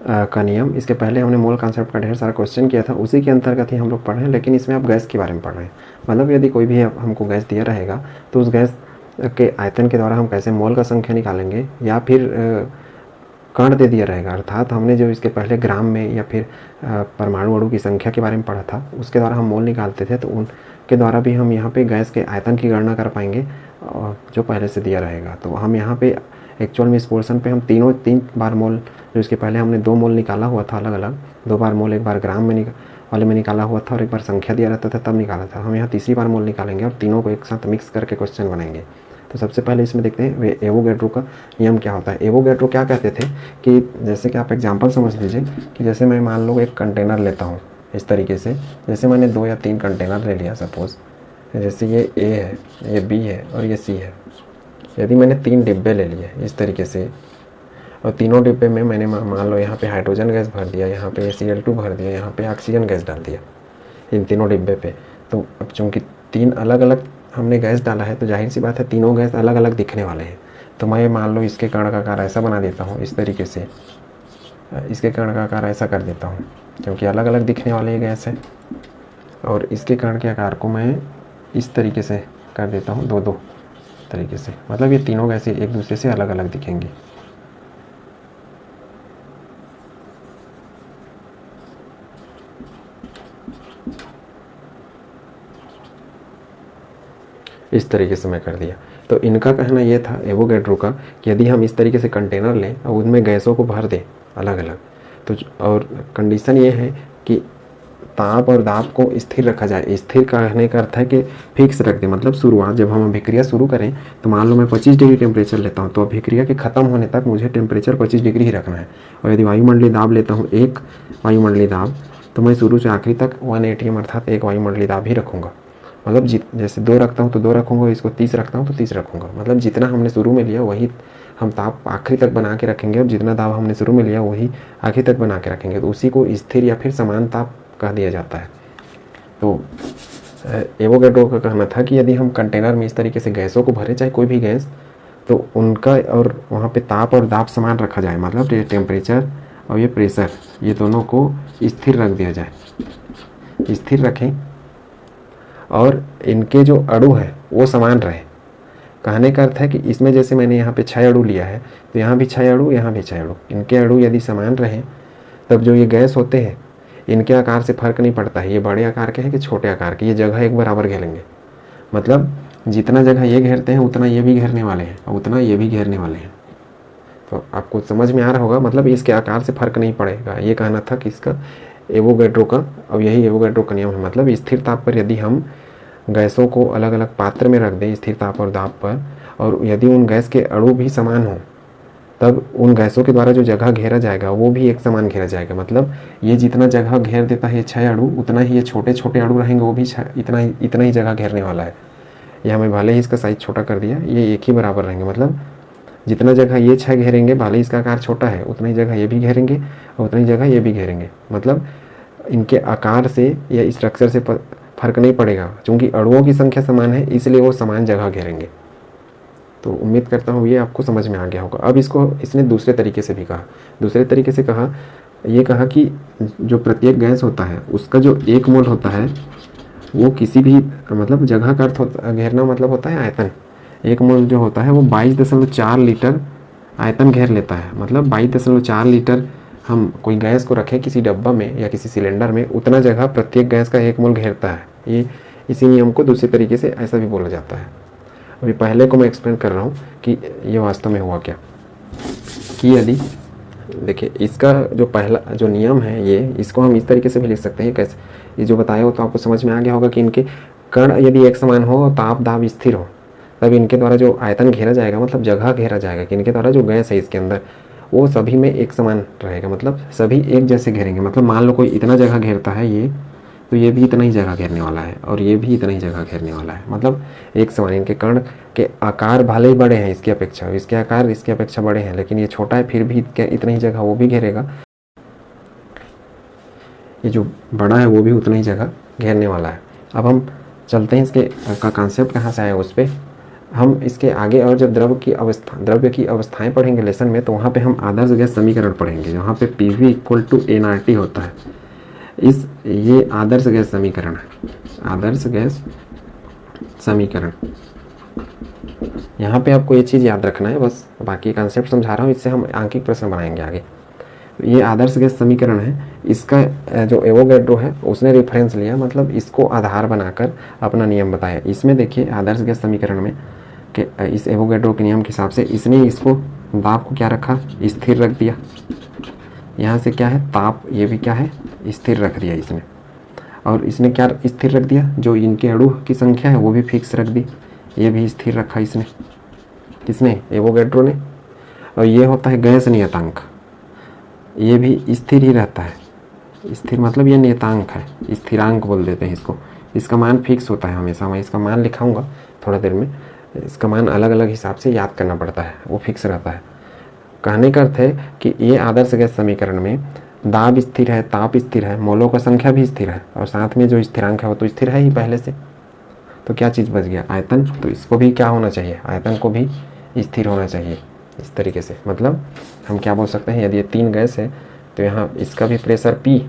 का नियम। इसके पहले हमने मोल कॉन्सेप्ट का ढेर सारा क्वेश्चन किया था, उसी के अंतर्गत ही हम लोग पढ़ रहे हैं, लेकिन इसमें आप गैस के बारे में पढ़ रहे हैं। मतलब यदि कोई भी हमको गैस दिया रहेगा तो उस गैस के आयतन के द्वारा हम कैसे मोल का संख्या निकालेंगे, या फिर कण दे दिया रहेगा, अर्थात हमने जो इसके पहले ग्राम में या फिर परमाणु अणु की संख्या के बारे में पढ़ा था उसके द्वारा हम मोल निकालते थे, तो उनके द्वारा भी हम यहाँ पे गैस के आयतन की गणना कर पाएंगे जो पहले से दिया रहेगा। तो हम यहाँ पे एक्चुअल में इस पोर्शन पे हम तीन बार मोल, जो इसके पहले हमने 2 मोल निकाला हुआ था अलग अलग, 2 बार मोल, एक बार ग्राम में वाले में निकाला हुआ था और एक बार संख्या दिया रहता था तब निकाला था। हम यहाँ तीसरी बार मोल निकालेंगे और तीनों को एक साथ मिक्स करके क्वेश्चन बनाएंगे। तो सबसे पहले इसमें देखते हैं एवोगैड्रो का नियम क्या होता है। एवोगैड्रो क्या कहते थे कि जैसे कि आप एग्जांपल समझ लीजिए कि जैसे मैं मान लो एक कंटेनर लेता हूँ इस तरीके से, जैसे मैंने 2 या 3 कंटेनर ले लिया सपोज़, जैसे ये ए है, ये बी है और ये सी है। यदि मैंने 3 डिब्बे ले लिए इस तरीके से और तीनों डिब्बे में मैंने मान लो यहाँ पे हाइड्रोजन गैस भर दिया, यहाँ पे Cl2 भर दिया, यहाँ पे ऑक्सीजन गैस डाल दिया इन तीनों डिब्बे पे। तो अब चूँकि 3 अलग अलग हमने गैस डाला है तो जाहिर सी बात है तीनों गैस अलग अलग दिखने वाले हैं। तो मैं मान लो इसके कण का आकार ऐसा बना देता हूँ इस तरीके से, इसके कण का आकार ऐसा कर देता हूँ क्योंकि अलग अलग दिखने वाले ये गैस है, और इसके कण के आकार को मैं इस तरीके से कर देता हूँ 2-2 तरीके से, मतलब ये तीनों गैसें एक दूसरे से अलग अलग दिखेंगी। इस तरीके से मैं कर दिया। तो इनका कहना यह था एवोगैड्रो का कि यदि हम इस तरीके से कंटेनर लें और उनमें गैसों को भर दें अलग अलग, तो और कंडीशन ये है कि ताप और दाब को स्थिर रखा जाए। स्थिर कहने का अर्थ है कि फिक्स रख दें, मतलब शुरुआत जब हम अभिक्रिया शुरू करें तो मान लो मैं 25 डिग्री टेम्परेचर लेता हूँ तो अभिक्रिया के ख़त्म होने तक मुझे टेम्परेचर 25 डिग्री ही रखना है। और यदि वायुमंडलीय दाब लेता हूँ 1 वायुमंडलीय दाब, तो मैं शुरू से आखिरी तक 1 atm अर्थात 1 वायुमंडलीय दाब ही रखूँगा। मतलब जैसे 2 रखता हूँ तो 2 रखूँगा, इसको 30 रखता हूँ तो 30 रखूँगा। मतलब जितना हमने शुरू में लिया वही हम ताप आखिरी तक बना के रखेंगे और जितना दाब हमने शुरू में लिया वही आखिरी तक बना के रखेंगे। तो उसी को स्थिर या फिर समान ताप कह दिया जाता है। तो एवोगैड्रो का कहना था कि यदि हम कंटेनर में इस तरीके से गैसों को भरे, चाहे कोई भी गैस, तो उनका और वहाँ पे ताप और दाब समान रखा जाए, मतलब टेम्परेचर और ये प्रेशर ये दोनों को स्थिर रख दिया जाए, स्थिर रखें और इनके जो अणु है वो समान रहे। कहने का अर्थ है कि इसमें जैसे मैंने यहाँ पे 6 अणु लिया है तो यहाँ भी 6 अणु, यहाँ भी 6 अणु, इनके अणु यदि समान रहें तब जो ये गैस होते हैं इनके आकार से फ़र्क नहीं पड़ता है ये बड़े आकार के हैं कि छोटे आकार के, ये जगह एक बराबर घेरेंगे। मतलब जितना जगह ये घेरते हैं उतना ये भी घेरने वाले हैं और उतना ये भी घेरने वाले हैं। तो आपको समझ में आ रहा होगा, मतलब इसके आकार से फ़र्क नहीं पड़ेगा, ये कहना था कि इसका एवोगैड्रो का, और यही एवोगैड्रो का नियम है। मतलब स्थिर ताप पर यदि हम गैसों को अलग अलग पात्र में रख दें स्थिर ताप और दाब पर, और यदि उन गैस के अणु भी समान हों तब उन गैसों के द्वारा जो जगह घेरा जाएगा वो भी एक समान घेरा जाएगा। मतलब ये जितना जगह घेर देता है ये 6 अणु, उतना ही ये छोटे छोटे अणु रहेंगे, वो भी इतना ही जगह घेरने वाला है। ये हमें भले ही इसका साइज छोटा कर दिया, ये एक ही बराबर रहेंगे। मतलब जितना जगह ये 6 घेरेंगे, भले ही इसका आकार छोटा है, उतना ही जगह ये भी घेरेंगे और उतनी जगह ये भी घेरेंगे। मतलब इनके आकार से या स्ट्रक्चर से फर्क नहीं पड़ेगा, क्योंकि अणुओं की संख्या समान है इसलिए वो समान जगह घेरेंगे। तो उम्मीद करता हूँ ये आपको समझ में आ गया होगा। अब इसको इसने दूसरे तरीके से भी कहा, दूसरे तरीके से कहा, ये कहा कि जो प्रत्येक गैस होता है उसका जो 1 मोल होता है वो किसी भी, मतलब जगह का अर्थ होता घेरना मतलब होता है आयतन। 1 मोल जो होता है वो 22.4 लीटर आयतन घेर लेता है। मतलब 22.4 लीटर हम कोई गैस को रखें किसी डब्बा में या किसी सिलेंडर में, उतना जगह प्रत्येक गैस का 1 मोल घेरता है। ये इसी नियम को दूसरे तरीके से ऐसा भी बोला जाता है। अभी पहले को मैं एक्सप्लेन कर रहा हूँ कि ये वास्तव में हुआ क्या। कि यदि देखिए इसका जो पहला जो नियम है ये, इसको हम इस तरीके से भी लिख सकते हैं। कैसे, ये जो बताया हो तो आपको समझ में आ गया होगा कि इनके कण यदि एक समान हो, ताप दाब स्थिर हो, तब इनके द्वारा जो आयतन घेरा जाएगा, मतलब जगह घेरा जाएगा, कि इनके द्वारा जो गैस है इसके अंदर वो सभी में एक समान रहेगा। मतलब सभी एक जैसे घेरेंगे। मतलब मान लो कोई इतना जगह घेरता है ये, तो ये भी इतना ही जगह घेरने वाला है और ये भी इतना ही जगह घेरने वाला है। मतलब एक समान। इनके कण के आकार भले ही बड़े हैं इसकी अपेक्षा, इसके आकार इसकी अपेक्षा बड़े हैं, लेकिन ये छोटा है फिर भी इतना ही जगह वो भी घेरेगा। ये जो बड़ा है वो भी उतना ही जगह घेरने वाला है। अब हम चलते हैं इसके का कॉन्सेप्ट कहाँ से आया उस पर। हम इसके आगे और जब द्रव्य की अवस्थाएं पढ़ेंगे लेसन में, तो वहाँ पे हम आदर्श गैस समीकरण पढ़ेंगे, जहाँ पे PV = nRT होता है। ये आदर्श गैस समीकरण है, आदर्श गैस समीकरण। यहाँ पे आपको ये चीज़ याद रखना है, बस बाकी कॉन्सेप्ट समझा रहा हूँ, इससे हम आंकिक प्रश्न बनाएंगे आगे। ये आदर्श गैस समीकरण है। इसका जो एवोगैड्रो है उसने रेफरेंस लिया, मतलब इसको आधार बनाकर अपना नियम बताया। इसमें देखिए आदर्श गैस समीकरण में कि इस एवोगैड्रो के नियम के हिसाब से इसने इसको दाब को क्या रखा, स्थिर रख दिया। यहाँ से क्या है, ताप, ये भी क्या है, स्थिर रख दिया इसने। और इसने क्या स्थिर रख दिया, जो इनके अणु की संख्या है वो भी फिक्स रख दी, ये भी स्थिर रखा इसने। किसने, एवोगैड्रो ने। और ये होता है गैस नियतांक, ये भी स्थिर ही रहता है। स्थिर मतलब ये नियतांक है, स्थिरांक बोल देते हैं इसको। इसका मान फिक्स होता है हमेशा। मैं इसका मान लिखाऊंगा थोड़ा देर में। इसका मान अलग अलग हिसाब से याद करना पड़ता है, वो फिक्स रहता है। कहने का अर्थ है कि ये आदर्श गैस समीकरण में दाब स्थिर है, ताप स्थिर है, मोलों का संख्या भी स्थिर है, और साथ में जो स्थिरांक है वो तो स्थिर है ही पहले से। तो क्या चीज़ बच गया, आयतन। तो इसको भी क्या होना चाहिए, आयतन को भी स्थिर होना चाहिए इस तरीके से। मतलब हम क्या बोल सकते हैं, यदि ये 3 गैस है तो यहाँ इसका भी प्रेशर P,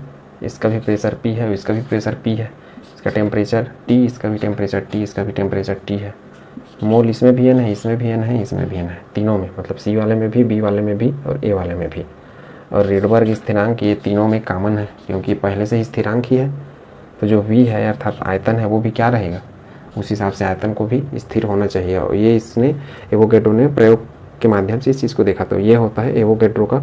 इसका भी प्रेशर P है, इसका भी प्रेशर P है, इसका टेम्परेचर T, इसका भी टेम्परेचर T, इसका भी टेम्परेचर T है। मोल इसमें भी n है, इसमें भी n है, इसमें भी n है, तीनों में। मतलब C वाले में भी, B वाले में भी और A वाले में भी। और रिडबर्ग स्थिरांक ये तीनों में कॉमन है, क्योंकि पहले से ही स्थिरांक ही है। तो जो V है अर्थात आयतन है वो भी क्या रहेगा, उस हिसाब से आयतन को भी स्थिर होना चाहिए। और ये इसने एवोगैड्रो ने प्रयोग के माध्यम से इस चीज़ को देखा। तो ये होता है एवोगैड्रो का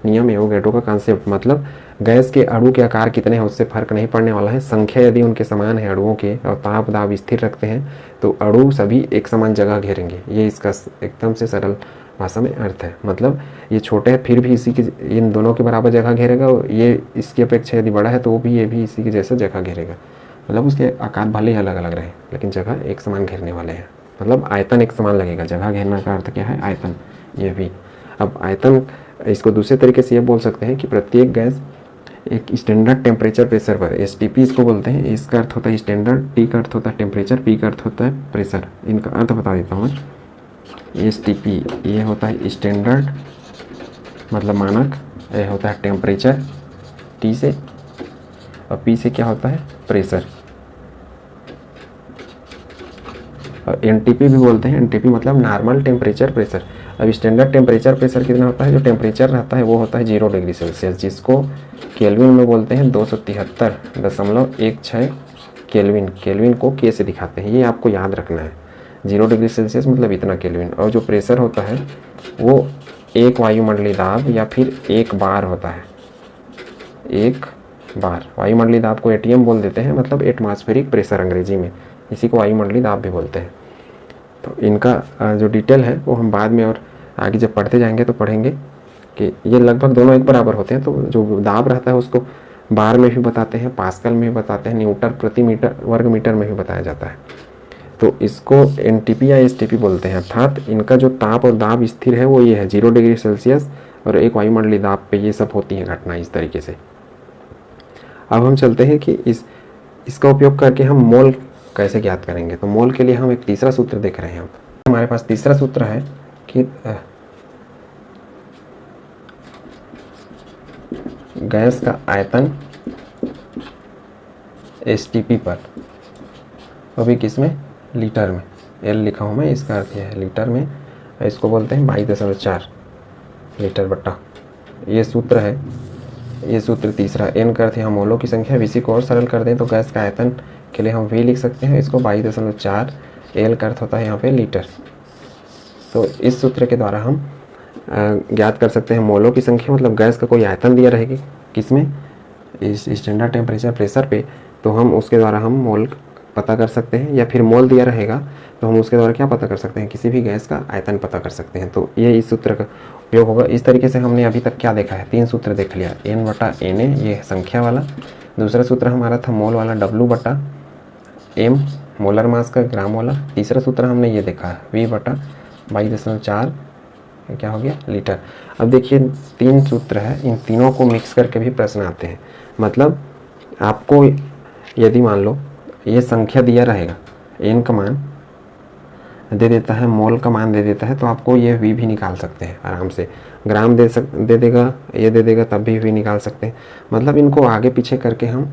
नियम, एवोगैड्रो का कॉन्सेप्ट। मतलब गैस के अणु के आकार कितने हैं उससे फर्क नहीं पड़ने वाला है। संख्या यदि उनके समान है अणुओं के, और ताप दाब स्थिर रखते हैं, तो अणु सभी एक समान जगह घेरेंगे। ये इसका एकदम से सरल भाषा में अर्थ है। मतलब ये छोटे है फिर भी इसी की, इन दोनों के बराबर जगह घेरेगा। और ये इसकी अपेक्षा यदि बड़ा है तो वो भी, ये भी इसी के जैसा जगह घेरेगा। मतलब उसके आकार भले ही अलग अलग रहे लेकिन जगह एक समान घेरने वाले हैं। मतलब आयतन एक समान लगेगा। जगह घेरना का अर्थ क्या है, आयतन। ये भी अब आयतन, इसको दूसरे तरीके से ये बोल सकते हैं कि प्रत्येक गैस एक स्टैंडर्ड टेम्परेचर प्रेशर पर, STP इसको बोलते हैं। इसका अर्थ होता है स्टैंडर्ड, T का अर्थ होता है टेम्परेचर, P का अर्थ होता है प्रेशर। इनका अर्थ बता देता हूँ। STP ये होता है स्टैंडर्ड मतलब मानक, ये होता है टेम्परेचर T से, और P से क्या होता है, प्रेशर। और NTP भी बोलते हैं। NTP मतलब नॉर्मल टेम्परेचर प्रेशर। अब स्टैंडर्ड टेम्परेचर प्रेशर कितना होता है, जो टेम्परेचर रहता है वो होता है 0 डिग्री सेल्सियस, जिसको केल्विन में बोलते हैं 273.16 केल्विन। केल्विन को K से दिखाते हैं, ये आपको याद रखना है। 0 डिग्री सेल्सियस मतलब इतना केल्विन। और जो प्रेशर होता है वो एक वायुमंडलीय दाब या फिर 1 बार होता है। 1 बार वायुमंडलीय दाब को ATM बोल देते हैं, मतलब एटमॉस्फेरिक प्रेशर अंग्रेजी में। इसी को वायुमंडलीय दाब भी बोलते हैं। तो इनका जो डिटेल है वो हम बाद में और आगे जब पढ़ते जाएंगे तो पढ़ेंगे कि ये लगभग दोनों एक बराबर होते हैं। तो जो दाब रहता है उसको बार में भी बताते हैं, पास्कल में भी बताते हैं, न्यूटन प्रति मीटर वर्ग मीटर में भी बताया जाता है। तो इसको NTP या STP बोलते हैं। अर्थात इनका जो ताप और दाब स्थिर है वो ये है 0 डिग्री सेल्सियस और एक वायुमंडलीय दाब पे ये सब होती है घटना इस तरीके से। अब हम चलते हैं कि इसका उपयोग करके हम मोल कैसे ज्ञात करेंगे। तो मोल के लिए हम एक तीसरा सूत्र देख रहे हैं। हमारे पास तीसरा सूत्र है कि गैस का आयतन STP पर, अभी किसमें, लीटर में। L लिखा हूँ मैं, इसका अर्थ यह है लीटर में। इसको बोलते हैं 22.4 लीटर बट्टा। ये सूत्र है, ये सूत्र तीसरा। N का अर्थ यहाँ मोलों की संख्या। इसी को और सरल कर दें तो गैस का आयतन के लिए हम V लिख सकते हैं, इसको 22.4। L का अर्थ होता है यहाँ पे लीटर। तो इस सूत्र के द्वारा हम ज्ञात कर सकते हैं मोलों की संख्या। मतलब गैस का कोई आयतन दिया रहेगी किसमें, इस स्टैंडर्ड टेम्परेचर प्रेशर पे, तो हम उसके द्वारा हम मोल पता कर सकते हैं। या फिर मोल दिया रहेगा तो हम उसके द्वारा क्या पता कर सकते हैं, किसी भी गैस का आयतन पता कर सकते हैं। तो ये इस सूत्र का उपयोग होगा। इस तरीके से हमने अभी तक क्या देखा है, 3 सूत्र देख लिया। N/Na ये संख्या वाला। दूसरा सूत्र हमारा था मोल वाला, W/m मोलर मास का, ग्राम वाला। तीसरा सूत्र हमने ये देखा है V/22.4 क्या हो गया, लीटर। अब देखिए 3 सूत्र है, इन तीनों को मिक्स करके भी प्रश्न आते हैं। मतलब आपको यदि मान लो ये संख्या दिया रहेगा, N का मान दे देता है, मोल का मान दे देता है, तो आपको ये V भी निकाल सकते हैं आराम से। ग्राम दे देगा, ये दे देगा, तब भी V निकाल सकते हैं। मतलब इनको आगे पीछे करके हम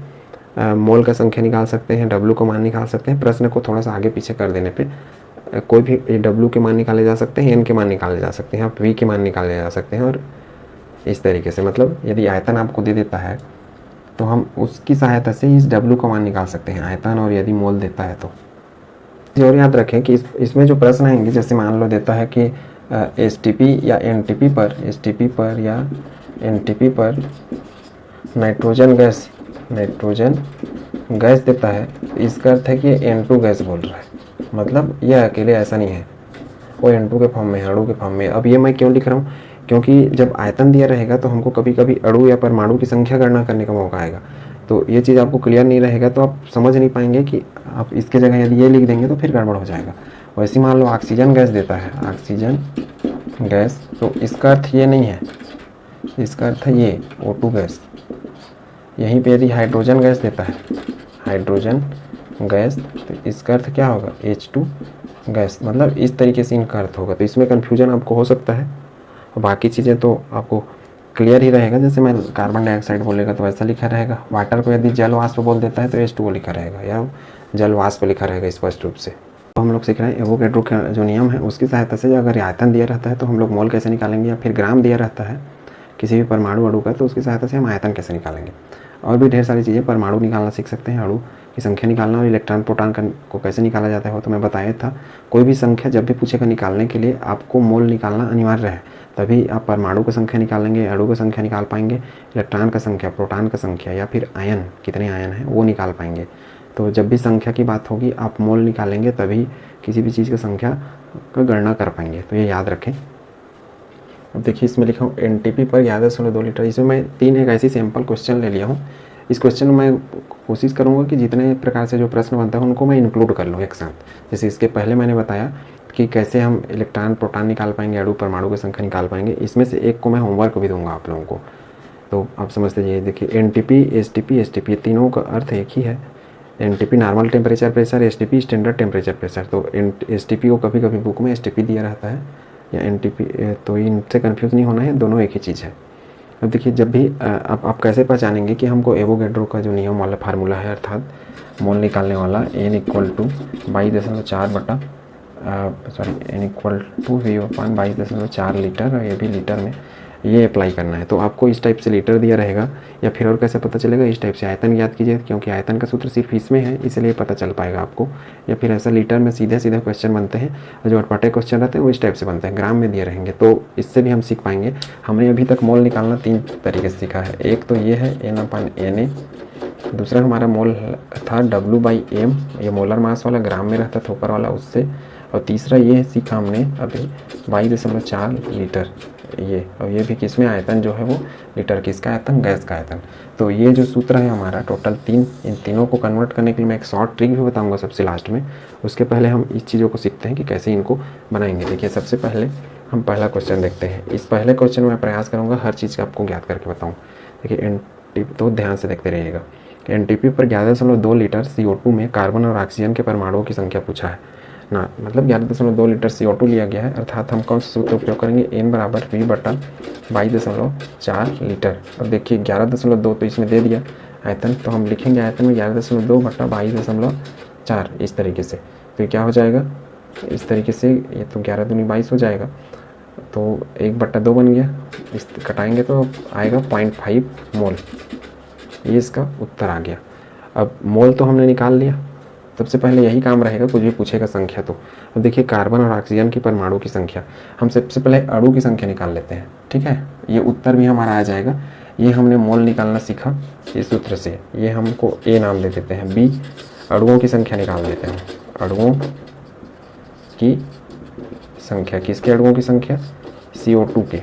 मोल का संख्या निकाल सकते हैं, W का मान निकाल सकते हैं। प्रश्न को थोड़ा सा आगे पीछे कर देने पे कोई भी W के मान निकाले जा सकते हैं, N के मान निकाले जा सकते हैं, आप V के मान निकाले जा सकते हैं। और इस तरीके से मतलब यदि आयतन आपको दे देता है तो हम उसकी सहायता से इस W का मान निकाल सकते हैं, आयतन। और यदि मोल देता है तो और याद रखें कि इसमें जो प्रश्न आएंगे, जैसे मान लो देता है कि एसटीपी या एनटीपी पर या एनटीपी पर नाइट्रोजन गैस देता है, इसका अर्थ है कि ये N2 गैस बोल रहा है। मतलब यह अकेले ऐसा नहीं है, वो N2 के फॉर्म में है, अणु के फॉर्म में। अब ये मैं क्यों लिख रहा हूँ, क्योंकि जब आयतन दिया रहेगा तो हमको कभी कभी अणु या परमाणु की संख्या गणना करने का मौका आएगा। तो ये चीज़ आपको क्लियर नहीं रहेगा तो आप समझ नहीं पाएंगे कि आप इसके जगह यदि ये लिख देंगे तो फिर गड़बड़ हो जाएगा। वैसे मान लो ऑक्सीजन गैस देता है, ऑक्सीजन गैस, तो इसका अर्थ ये नहीं है, इसका अर्थ है ये O2 गैस। यहीं पे यदि हाइड्रोजन गैस देता है, हाइड्रोजन गैस, तो इसका अर्थ क्या होगा, H2 गैस। मतलब इस तरीके से इनका अर्थ होगा। तो इसमें कन्फ्यूजन आपको हो सकता है, और बाकी चीज़ें तो आपको क्लियर ही रहेगा। जैसे मैं कार्बन डाइऑक्साइड बोलेगा तो ऐसा लिखा रहेगा, वाटर को यदि जल वाष्प बोल देता है तो H2O लिखा रहेगा या जल वाष्प लिखा रहेगा स्पष्ट रूप से। तो हम लोग सीख रहे हैं एवोगैड्रो का जो नियम है उसकी सहायता से अगर आयतन दिया रहता है तो हम लोग मोल कैसे निकालेंगे, या फिर ग्राम दिया रहता है किसी भी परमाणु अणु का तो उसकी सहायता से हम आयतन कैसे निकालेंगे। और भी ढेर सारी चीज़ें, परमाणु निकालना सीख सकते हैं, अणु की संख्या निकालना, और इलेक्ट्रॉन प्रोटॉन को कैसे निकाला जाता है वो तो मैं बताया था। कोई भी संख्या जब भी पूछेगा निकालने के लिए आपको मोल निकालना अनिवार्य है, तभी आप परमाणु की संख्या निकालेंगे, अणु की संख्या निकाल पाएंगे, इलेक्ट्रॉन का संख्या, प्रोटॉन का संख्या, या फिर आयन कितने आयन हैं वो निकाल पाएंगे। तो जब भी संख्या की बात होगी आप मोल निकालेंगे तभी किसी भी चीज़ की संख्या का गणना कर पाएंगे, तो ये याद रखें। अब देखिए इसमें लिखा हूँ एनटीपी पर 11.2 लीटर। इसमें मैं 3 एक ऐसी सैम्पल क्वेश्चन ले लिया हूँ। इस क्वेश्चन में मैं कोशिश करूँगा कि जितने प्रकार से जो प्रश्न बनता है उनको मैं इंक्लूड कर लूँ एक साथ। जैसे इसके पहले मैंने बताया कि कैसे हम इलेक्ट्रॉन प्रोटॉन निकाल पाएंगे, अणु परमाणु की संख्या निकाल पाएंगे। इसमें से एक को मैं होमवर्क भी दूंगा आप लोगों को, तो आप समझते जाइए। देखिए एनटीपी, एसटीपी तीनों का अर्थ एक ही है। NTP normal temperature pressure, STP standard temperature pressure. तो एसटीपी को कभी कभी बुक में एसटीपी दिया रहता है या एनटीपी, तो इनसे कन्फ्यूज़ नहीं होना है, दोनों एक ही चीज़ है। अब देखिए जब भी अब आप कैसे पहचानेंगे कि हमको एवोगैड्रो का जो नियम वाला फार्मूला है, अर्थात मोल निकालने वाला n = 22.4 n = V/22.4 लीटर, और ये भी लीटर में ये अप्लाई करना है। तो आपको इस टाइप से लीटर दिया रहेगा, या फिर और कैसे पता चलेगा, इस टाइप से आयतन याद कीजिए, क्योंकि आयतन का सूत्र सिर्फ इसमें है इसलिए पता चल पाएगा आपको। या फिर ऐसा लीटर में सीधे सीधे क्वेश्चन बनते हैं, जो अटपटे क्वेश्चन रहते हैं वो इस टाइप से बनते हैं, ग्राम में दिए रहेंगे, तो इससे भी हम सीख पाएंगे। हमने अभी तक मोल निकालना 3 तरीके से सीखा है। एक तो ये है N/Na, दूसरा हमारा मोल था W/m, ये मोलर मास वाला, ग्राम में रहता था ऊपर वाला उससे, और तीसरा ये सीखा हमने अभी 22.4 लीटर ये, और ये भी किसमें आयतन जो है वो लीटर, किसका आयतन, गैस का आयतन। तो ये जो सूत्र है हमारा टोटल 3, इन तीनों को कन्वर्ट करने के लिए मैं एक शॉर्ट ट्रिक भी बताऊंगा सबसे लास्ट में। उसके पहले हम इस चीज़ों को सीखते हैं कि कैसे इनको बनाएंगे। देखिए सबसे पहले हम पहला क्वेश्चन देखते हैं। इस पहले क्वेश्चन में मैं प्रयास करूँगा हर चीज़ का आपको ज्ञात करके बताऊँ। देखिए एनटीपी, तो ध्यान से देखते रहिएगा। एनटीपी पर 11.2 लीटर CO2 में कार्बन और ऑक्सीजन के परमाणुओं की संख्या पूछा है ना, मतलब 11.2 लीटर CO2 लिया गया है, अर्थात हम कौन सा सूत्र उपयोग करेंगे, n = V/22.4 लीटर। अब देखिए 11.2 तो इसमें दे दिया आयतन, तो हम लिखेंगे आयतन में 11.2/22.4 इस तरीके से। तो ये क्या हो जाएगा, इस तरीके से, ये तो 11 दूनी 22 हो जाएगा, तो 1/2 बन गया, इस कटाएंगे तो आएगा 0.5 मोल। ये इसका उत्तर आ गया। अब मोल तो हमने निकाल लिया, सबसे पहले यही काम रहेगा कुछ भी पूछेगा संख्या तो। अब देखिए कार्बन और ऑक्सीजन की परमाणु की संख्या, हम सबसे पहले अणु की संख्या निकाल लेते हैं, ठीक है। ये उत्तर भी हमारा आ जाएगा। ये हमने मोल निकालना सीखा इस सूत्र से, ये हमको ए नाम दे देते हैं। बी, अणुओं की संख्या निकाल देते हैं, अणुओं की संख्या, किसके अणुओं की संख्या, CO2 के।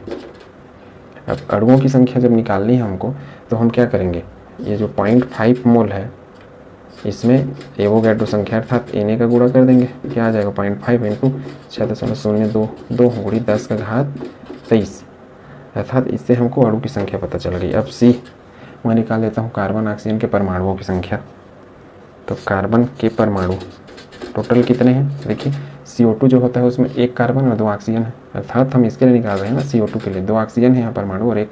अब अणुओं की संख्या जब निकालनी है हमको तो हम क्या करेंगे, ये जो 0.5 मोल है इसमें एवोगैड्रो संख्या अर्थात Na का गुणा कर देंगे, क्या आ जाएगा 0.5 × 6.002 × 10⁻23, अर्थात इससे हमको अणु की संख्या पता चल गई। अब सी मैं निकाल लेता हूँ कार्बन ऑक्सीजन के परमाणुओं की संख्या। तो कार्बन के परमाणु टोटल कितने हैं, देखिए CO2 जो होता है उसमें 1 कार्बन और 2 ऑक्सीजन है, अर्थात हम इसके लिए निकाल रहे हैं ना, CO2 के लिए 2 ऑक्सीजन है यहाँ परमाणु और 1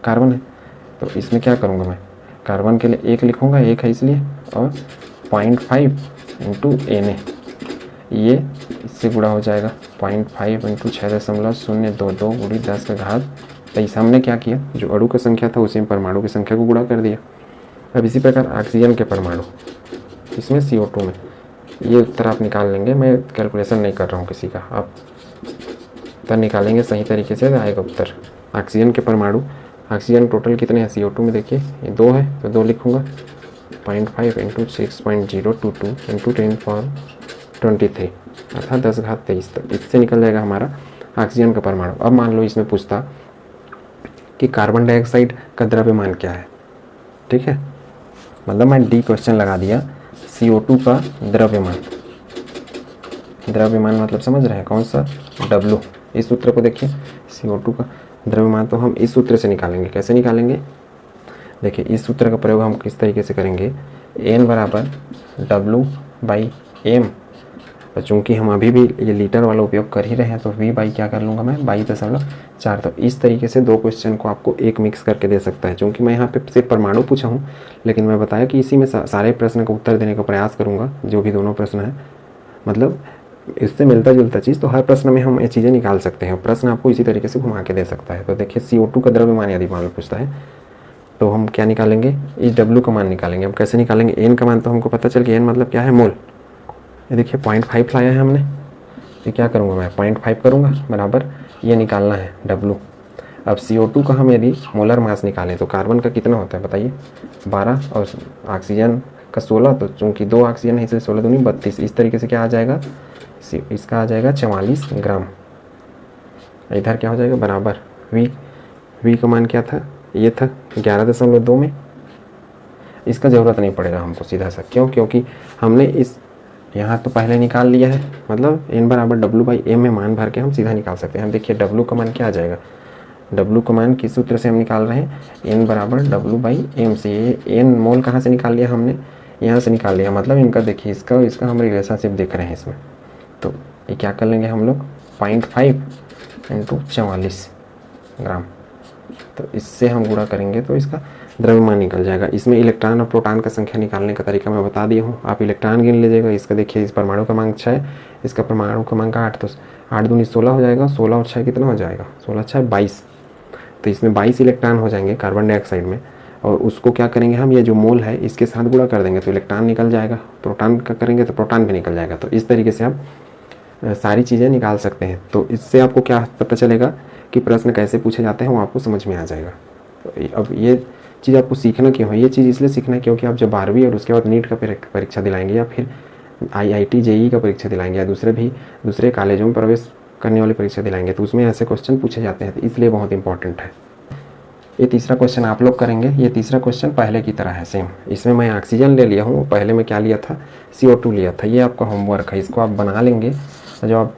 कार्बन है। तो इसमें क्या करूँगा मैं, कार्बन के लिए 1 लिखूँगा, 1 है इसलिए, और 0.5 × Na, ये इससे गुणा हो जाएगा 0.5 × 6.022 × 10⁻23। हमने क्या किया, जो अणु की संख्या था उसी में परमाणु की संख्या को गुणा कर दिया। अब इसी प्रकार ऑक्सीजन के परमाणु, इसमें CO2 में, ये उत्तर आप निकाल लेंगे, मैं कैलकुलेशन नहीं कर रहा हूँ किसी का, आप उत्तर निकालेंगे सही तरीके से, आएगा उत्तर। ऑक्सीजन के परमाणु, ऑक्सीजन टोटल कितने हैं CO2 में, देखिए ये 2 है तो 2 लिखूँगा, 0.5 × 6.022 × 10⁻23 अर्थात 10⁻23। तो इससे निकल जाएगा हमारा ऑक्सीजन का परमाणु। अब मान लो इसमें पूछता कि कार्बन डाइऑक्साइड का द्रव्यमान क्या है, ठीक है, मतलब मैं डी क्वेश्चन लगा दिया, CO2 का द्रव्यमान, द्रव्यमान मतलब समझ रहे हैं कौन सा, W। इस सूत्र को देखिए, CO2 का द्रव्यमान तो हम इस सूत्र से निकालेंगे। कैसे निकालेंगे, देखिए इस सूत्र का प्रयोग हम किस तरीके से करेंगे, N बराबर W/m। तो चूँकि हम अभी भी ये लीटर वाला उपयोग कर ही रहे हैं तो V बाई क्या कर लूँगा मैं, 22.4। तो इस तरीके से 2 क्वेश्चन को आपको एक मिक्स करके दे सकता है। चूँकि मैं यहाँ पे सिर्फ परमाणु पूछा हूँ, लेकिन मैं बताया कि इसी में सारे प्रश्न का उत्तर देने का प्रयास करूँगा, जो भी दोनों प्रश्न हैं, मतलब इससे मिलता जुलता चीज़, तो हर प्रश्न में हम ये चीज़ें निकाल सकते हैं। प्रश्न आपको इसी तरीके से घुमा के दे सकता है। तो देखिए CO2 का द्रव्यमान यदि मान लो पूछता है तो हम क्या निकालेंगे, इस W का मान निकालेंगे। हम कैसे निकालेंगे, N का मान तो हमको पता चल गया, N मतलब क्या है, मोल। ये देखिए 0.5 लाया है हमने, ये क्या करूँगा मैं, 0.5 करूँगा बराबर, ये निकालना है W। अब CO2 का हम यदि मोलर मास निकालें तो कार्बन का कितना होता है बताइए, 12, और ऑक्सीजन का 16। तो चूँकि 2 ऑक्सीजन है इसलिए 16 दूनी 32। इस तरीके से क्या आ जाएगा, इसका आ जाएगा 44 ग्राम। इधर क्या हो जाएगा, बराबर V का मान क्या था, ये था 11.2 में। इसका ज़रूरत नहीं पड़ेगा हमको सीधा सा, क्यों, क्योंकि हमने इस यहाँ तो पहले निकाल लिया है, मतलब N बराबर W/m में मान भर के हम सीधा निकाल सकते हैं। हम देखिए W का मान क्या आ जाएगा, W का मान किस सूत्र से हम निकाल रहे हैं, N बराबर W/m से। ये N मोल कहाँ से निकाल लिया हमने, यहाँ से निकाल लिया, मतलब इनका देखिए इसका हम रिलेशनशिप देख रहे हैं इसमें। तो ये क्या कर लेंगे हम लोग, 0.5 × 44 ग्राम। तो इससे हम गुणा करेंगे तो इसका द्रव्यमान निकल जाएगा। इसमें इलेक्ट्रॉन और प्रोटॉन का संख्या निकालने का तरीका मैं बता दिया हूँ, आप इलेक्ट्रॉन गिन लीजिएगा। इसका देखिए इस परमाणु क्रमांक 6, इसका परमाणु क्रमांक 8, तो 8 दूनी 16 हो जाएगा, 16 और 6 कितना हो जाएगा, 16 6 22। तो इसमें 22 इलेक्ट्रॉन हो जाएंगे कार्बन डाइऑक्साइड में, और उसको क्या करेंगे हम, ये जो मोल है इसके साथ गुणा कर देंगे तो इलेक्ट्रॉन निकल जाएगा, प्रोटॉन का करेंगे तो प्रोटॉन भी निकल जाएगा। तो इस तरीके से आप सारी चीज़ें निकाल सकते हैं। तो इससे आपको क्या पता चलेगा कि प्रश्न कैसे पूछे जाते हैं, वो आपको समझ में आ जाएगा। तो अब ये चीज़ आपको सीखना क्यों है, ये चीज़ इसलिए सीखना है क्योंकि आप जब 12वीं और उसके बाद नीट का परीक्षा दिलाएंगे, या फिर IIT JEE का परीक्षा दिलाएंगे, या दूसरे कॉलेजों में प्रवेश करने वाली परीक्षा दिलाएंगे, तो उसमें ऐसे क्वेश्चन पूछे जाते हैं, तो इसलिए बहुत इंपॉर्टेंट है। ये तीसरा क्वेश्चन आप लोग करेंगे। ये तीसरा क्वेश्चन पहले की तरह है सेम, इसमें मैं ऑक्सीजन ले लिया हूँ, पहले में क्या लिया था, CO2 लिया था। ये आपका होमवर्क है, इसको आप बना लेंगे, जो आप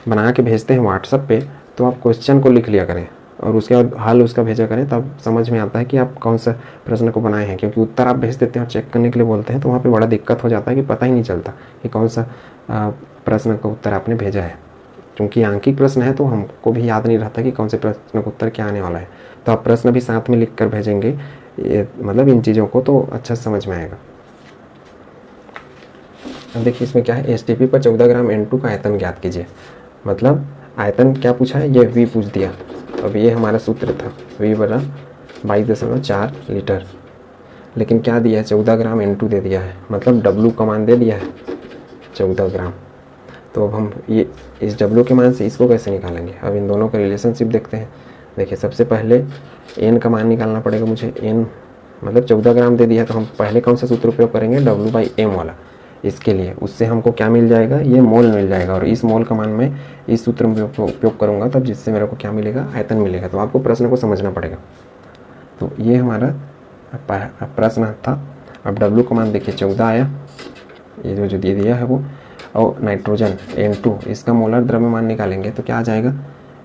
बना के भेजते हैं व्हाट्सएप पे, तो आप क्वेश्चन को लिख लिया करें और उसके बाद हल उसका भेजा करें, तब समझ में आता है कि आप कौन सा प्रश्न को बनाए हैं। क्योंकि उत्तर आप भेज देते हैं और चेक करने के लिए बोलते हैं, तो वहाँ पे बड़ा दिक्कत हो जाता है कि पता ही नहीं चलता कि कौन सा प्रश्न का उत्तर आपने भेजा है। क्योंकि आंकिक प्रश्न है तो हमको भी याद नहीं रहता कि कौन से प्रश्न का उत्तर क्या आने वाला है। तो आप प्रश्न भी साथ में लिख कर भेजेंगे, ये मतलब इन चीज़ों को तो अच्छा समझ में आएगा। अब देखिए इसमें क्या है, STP पर 14 ग्राम N2 का आयतन ज्ञात कीजिए। मतलब आयतन क्या पूछा है, ये V पूछ दिया। अब ये हमारा सूत्र था, V बराबर 22.4 लीटर, लेकिन क्या दिया है, 14 ग्राम N2 दे दिया है, मतलब W का मान दे दिया है 14 ग्राम। तो अब हम ये इस W के मान से इसको कैसे निकालेंगे, अब इन दोनों का रिलेशनशिप देखते हैं। देखिए सबसे पहले N का मान निकालना पड़ेगा मुझे। N मतलब 14 ग्राम दे दिया है, तो हम पहले कौन सा सूत्र उपयोग करेंगे, W/m वाला। इसके लिए उससे हमको क्या मिल जाएगा, ये मोल मिल जाएगा, और इस मोल का मान मैं इस सूत्र में उपयोग करूँगा, तब जिससे मेरे को क्या मिलेगा, आयतन मिलेगा। तो आपको प्रश्न को समझना पड़ेगा। तो ये हमारा प्रश्न था। अब W का मान देखिए 14 आया, ये जो दे दिया है वो, और नाइट्रोजन N2 इसका मोलर द्रव्यमान निकालेंगे तो क्या आ जाएगा,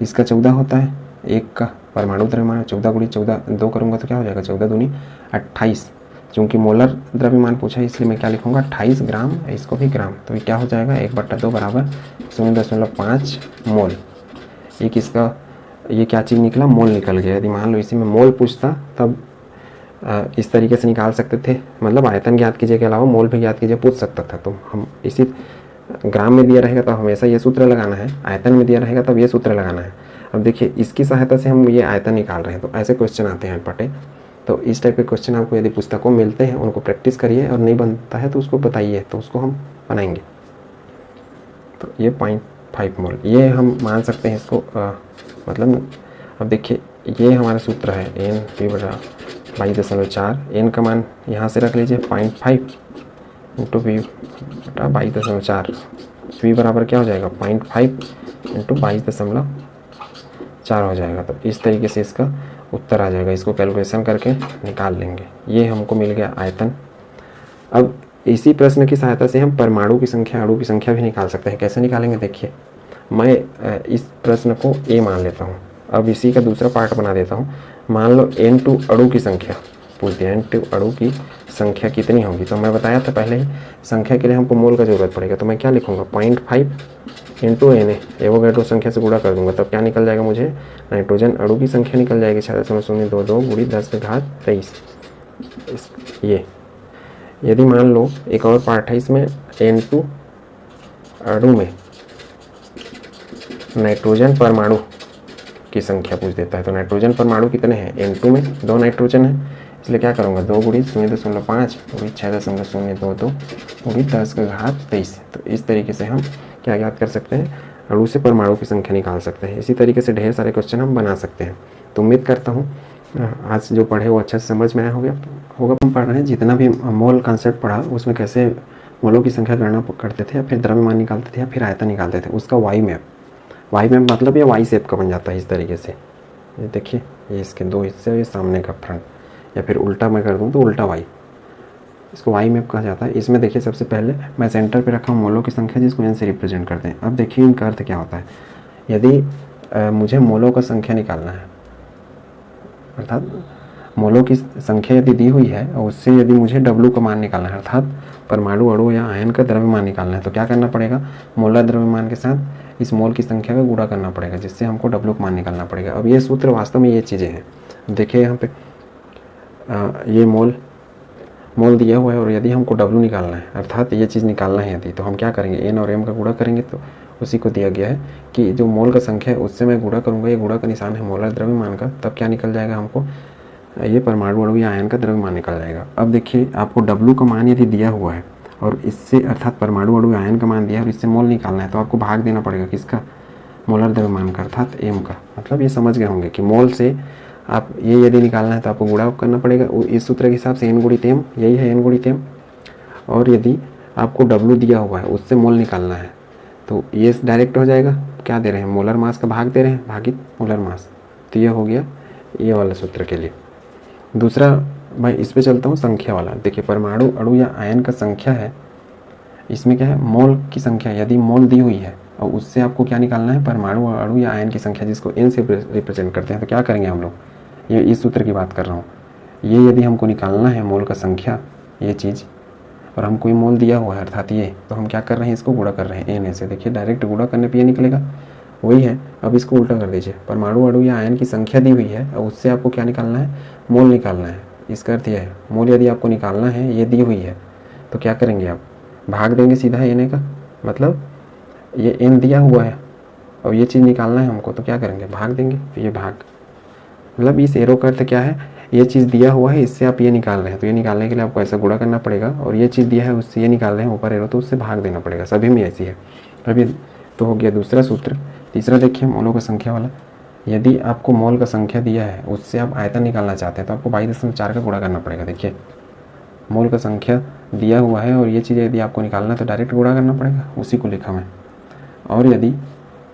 इसका 14 होता है, एक का परमाणु द्रव्यमान 14 × 14 2 करूँगा तो क्या हो जाएगा, 14 दूनी 28। चूँकि मोलर द्रव्यमान पूछा है इसलिए मैं क्या लिखूँगा, 28 ग्राम, इसको भी ग्राम। तो ये क्या हो जाएगा, 1/2 बराबर 0.5 मोल। ये किसका, ये क्या चीज़ निकला, मोल निकल गया। यदि मान लो इसी में मोल पूछता तब इस तरीके से निकाल सकते थे, मतलब आयतन ज्ञात कीजिए के अलावा मोल भी ज्ञात कीजिए पूछ सकता था। तो हम इसी ग्राम में दिया रहेगा तो हमेशा ये सूत्र लगाना है, आयतन में दिया रहेगा तब ये सूत्र लगाना है। अब देखिए इसकी सहायता से हम ये आयतन निकाल रहे हैं, तो ऐसे क्वेश्चन आते हैं अटपटे। तो इस टाइप के क्वेश्चन आपको यदि पुस्तकों में मिलते हैं, उनको प्रैक्टिस करिए, और नहीं बनता है तो उसको बताइए, तो उसको हम बनाएंगे। तो ये पॉइंट 0.5 मोल, ये हम मान सकते हैं इसको मतलब अब देखिए ये हमारा सूत्र है एन पी बटा 22.4, एन का मान यहाँ से रख लीजिए 0.5 इंटू पी बटा 22.4, पी बराबर क्या हो जाएगा 0.5 इंटू 22.4 हो जाएगा। तो इस तरीके से इसका उत्तर आ जाएगा, इसको कैलकुलेशन करके निकाल लेंगे। ये हमको मिल गया आयतन। अब इसी प्रश्न की सहायता से हम परमाणु की संख्या, अणु की संख्या भी निकाल सकते हैं। कैसे निकालेंगे देखिए, मैं इस प्रश्न को ए मान लेता हूँ। अब इसी का दूसरा पार्ट बना देता हूँ। मान लो n2 अणु की संख्या पूछ दिया, n2 अणु की संख्या कितनी होगी। तो मैं बताया था पहले ही, संख्या के लिए हमको मोल का जरूरत पड़ेगा। तो मैं क्या लिखूँगा 0.5 इंटू एन एवोगैड्रो संख्या से गुणा कर दूंगा, तब क्या निकल जाएगा मुझे, नाइट्रोजन अणु की संख्या निकल जाएगी 6.022 गुणी 10⁻23। ये यदि मान लो एक और पार्ट है इसमें, n2 अणु में नाइट्रोजन परमाणु की संख्या पूछ देता है। तो नाइट्रोजन परमाणु कितने हैं, n2 में 2 नाइट्रोजन है, इसलिए क्या करूँगा 2 गुणी 0.5 गुणी 6.022 गुणी 10⁻23। तो इस तरीके से हम क्या ज्ञात कर सकते हैं, अणु से परमाणु की संख्या निकाल सकते हैं। इसी तरीके से ढेर सारे क्वेश्चन हम बना सकते हैं। तो उम्मीद करता हूँ आज जो पढ़े वो अच्छे से समझ में आया होगा। हम पढ़ रहे हैं जितना भी मोल कॉन्सेप्ट पढ़ा उसमें कैसे मोलों की संख्या गणना करते थे, या फिर द्रव्यमान निकालते थे, या फिर आयतन निकालते थे। उसका वाई मैप मतलब ये वाई शेप का बन जाता है इस तरीके से। ये देखिए, ये इसके दो हिस्से, ये सामने का फ्रंट, या फिर उल्टा मैं कर दूँ तो उल्टा वाई, इसको वाई मैप कहा जाता है। इसमें देखिए सबसे पहले मैं सेंटर पे रखा हूँ मोलों की संख्या, जिसको एन से रिप्रेजेंट करते हैं। अब देखिए इनका अर्थ क्या होता है। यदि मुझे मोलों का संख्या निकालना है, अर्थात मोलों की संख्या यदि दी हुई है और उससे यदि मुझे डब्ल्यू का मान निकालना है, अर्थात परमाणु, अणु या आयन का द्रव्यमान निकालना है, तो क्या करना पड़ेगा, मोलर द्रव्यमान के साथ इस मोल की संख्या का गुणा करना पड़ेगा, जिससे हमको डब्ल्यू का मान निकालना पड़ेगा। अब ये सूत्र वास्तव में ये चीज़ें हैं। देखिए यहाँ पे ये मोल दिया हुआ है, और यदि हमको डब्ल्यू निकालना है, अर्थात ये चीज़ निकालना है यदि, तो हम क्या करेंगे, एन और एम का गुणा करेंगे। तो उसी को दिया गया है कि जो मोल का संख्या है उससे मैं गुणा करूँगा, ये गुणा का निशान है मोलर द्रव्यमान का, तब क्या निकल जाएगा हमको, ये परमाणु, अणु या आयन का द्रव्यमान निकल जाएगा। अब देखिए आपको डब्ल्यू का मान यदि दिया हुआ है और इससे, अर्थात परमाणु, अणु, आयन का मान दिया है और इससे मोल निकालना है, तो आपको भाग देना पड़ेगा किसका, मोलर द्रव्यमान का, अर्थात एम का। मतलब ये समझ गए होंगे कि मोल से आप ये यदि निकालना है तो आपको गुणा करना पड़ेगा इस सूत्र के हिसाब से, एन गुणित एम, यही है एन गुणित एम। और यदि आपको डब्ल्यू दिया हुआ है उससे मोल निकालना है तो ये डायरेक्ट हो जाएगा, क्या दे रहे हैं, मोलर मास का भाग दे रहे हैं, भागित मोलर मास। तो ये हो गया ये वाला सूत्र के लिए। दूसरा मैं इस पे चलता हूँ संख्या वाला। देखिए परमाणु, अणु या आयन का संख्या है, इसमें क्या है, मोल की संख्या यदि मोल दी हुई है और उससे आपको क्या निकालना है, परमाणु, अणु या आयन की संख्या, जिसको एन से रिप्रेजेंट करते हैं। तो क्या करेंगे हम लोग, ये इस सूत्र की बात कर रहा हूँ, ये यदि हमको निकालना है मोल का संख्या, ये चीज़, और हमको ये मोल दिया हुआ है अर्थात ये, तो हम क्या कर रहे हैं, इसको गुणा कर रहे हैं एन से। देखिए डायरेक्ट गुणा करने पे ये निकलेगा, वही है। अब इसको उल्टा कर दीजिए, परमाणु, अणु या आयन की संख्या दी हुई है और उससे आपको क्या निकालना है, मोल निकालना है। इसका अर्थ यह है, मोल यदि आपको निकालना है, ये दी हुई है, तो क्या करेंगे आप, भाग देंगे सीधा एन का, मतलब ये एन दिया हुआ है और ये चीज़ निकालना है हमको, तो क्या करेंगे, भाग देंगे। तो ये भाग, मतलब इस एरो का अर्थ क्या है, ये चीज़ दिया हुआ है, इससे आप ये निकाल रहे हैं, तो ये निकालने के लिए आपको ऐसा गुणा करना पड़ेगा, और ये चीज़ दिया है उससे ये निकाल रहे हैं ऊपर एरो, तो उससे भाग देना पड़ेगा। सभी में ऐसी है। अभी तो हो गया दूसरा सूत्र। तीसरा देखिए मोलों का संख्या वाला, यदि आपको मोल का संख्या दिया है उससे आप आयतन निकालना चाहते हैं तो आपको 22.4 का गुणा करना पड़ेगा। देखिए मोल का संख्या दिया हुआ है और ये चीज़ यदि आपको निकालना है तो डायरेक्ट गुणा करना पड़ेगा, उसी को लिखा मैं। और यदि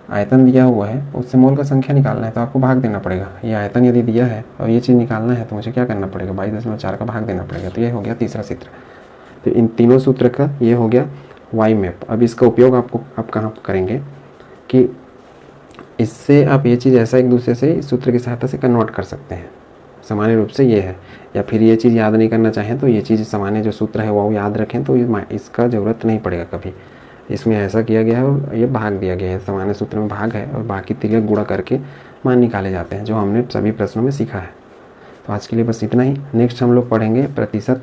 आयतन दिया हुआ है उससे मोल का संख्या निकालना है तो आपको भाग देना पड़ेगा। ये आयतन यदि दिया है और ये चीज़ निकालना है तो मुझे क्या करना पड़ेगा, 22.4 का भाग देना पड़ेगा। तो ये हो गया तीसरा सूत्र। तो इन तीनों सूत्र का ये हो गया वाई मैप। अब इसका उपयोग आप कहाँ करेंगे कि इससे आप ये चीज़ ऐसा एक दूसरे से इस सूत्र की सहायता से कन्वर्ट कर सकते हैं। सामान्य रूप से ये है, या फिर ये चीज़ याद नहीं करना चाहें तो ये चीज़ सामान्य जो सूत्र है वो याद रखें, तो इसका ज़रूरत नहीं पड़ेगा कभी। इसमें ऐसा किया गया है और ये भाग दिया गया है, सामान्य सूत्र में भाग है और बाकी तिलक गुणा करके मान निकाले जाते हैं, जो हमने सभी प्रश्नों में सीखा है। तो आज के लिए बस इतना ही। नेक्स्ट हम लोग पढ़ेंगे प्रतिशत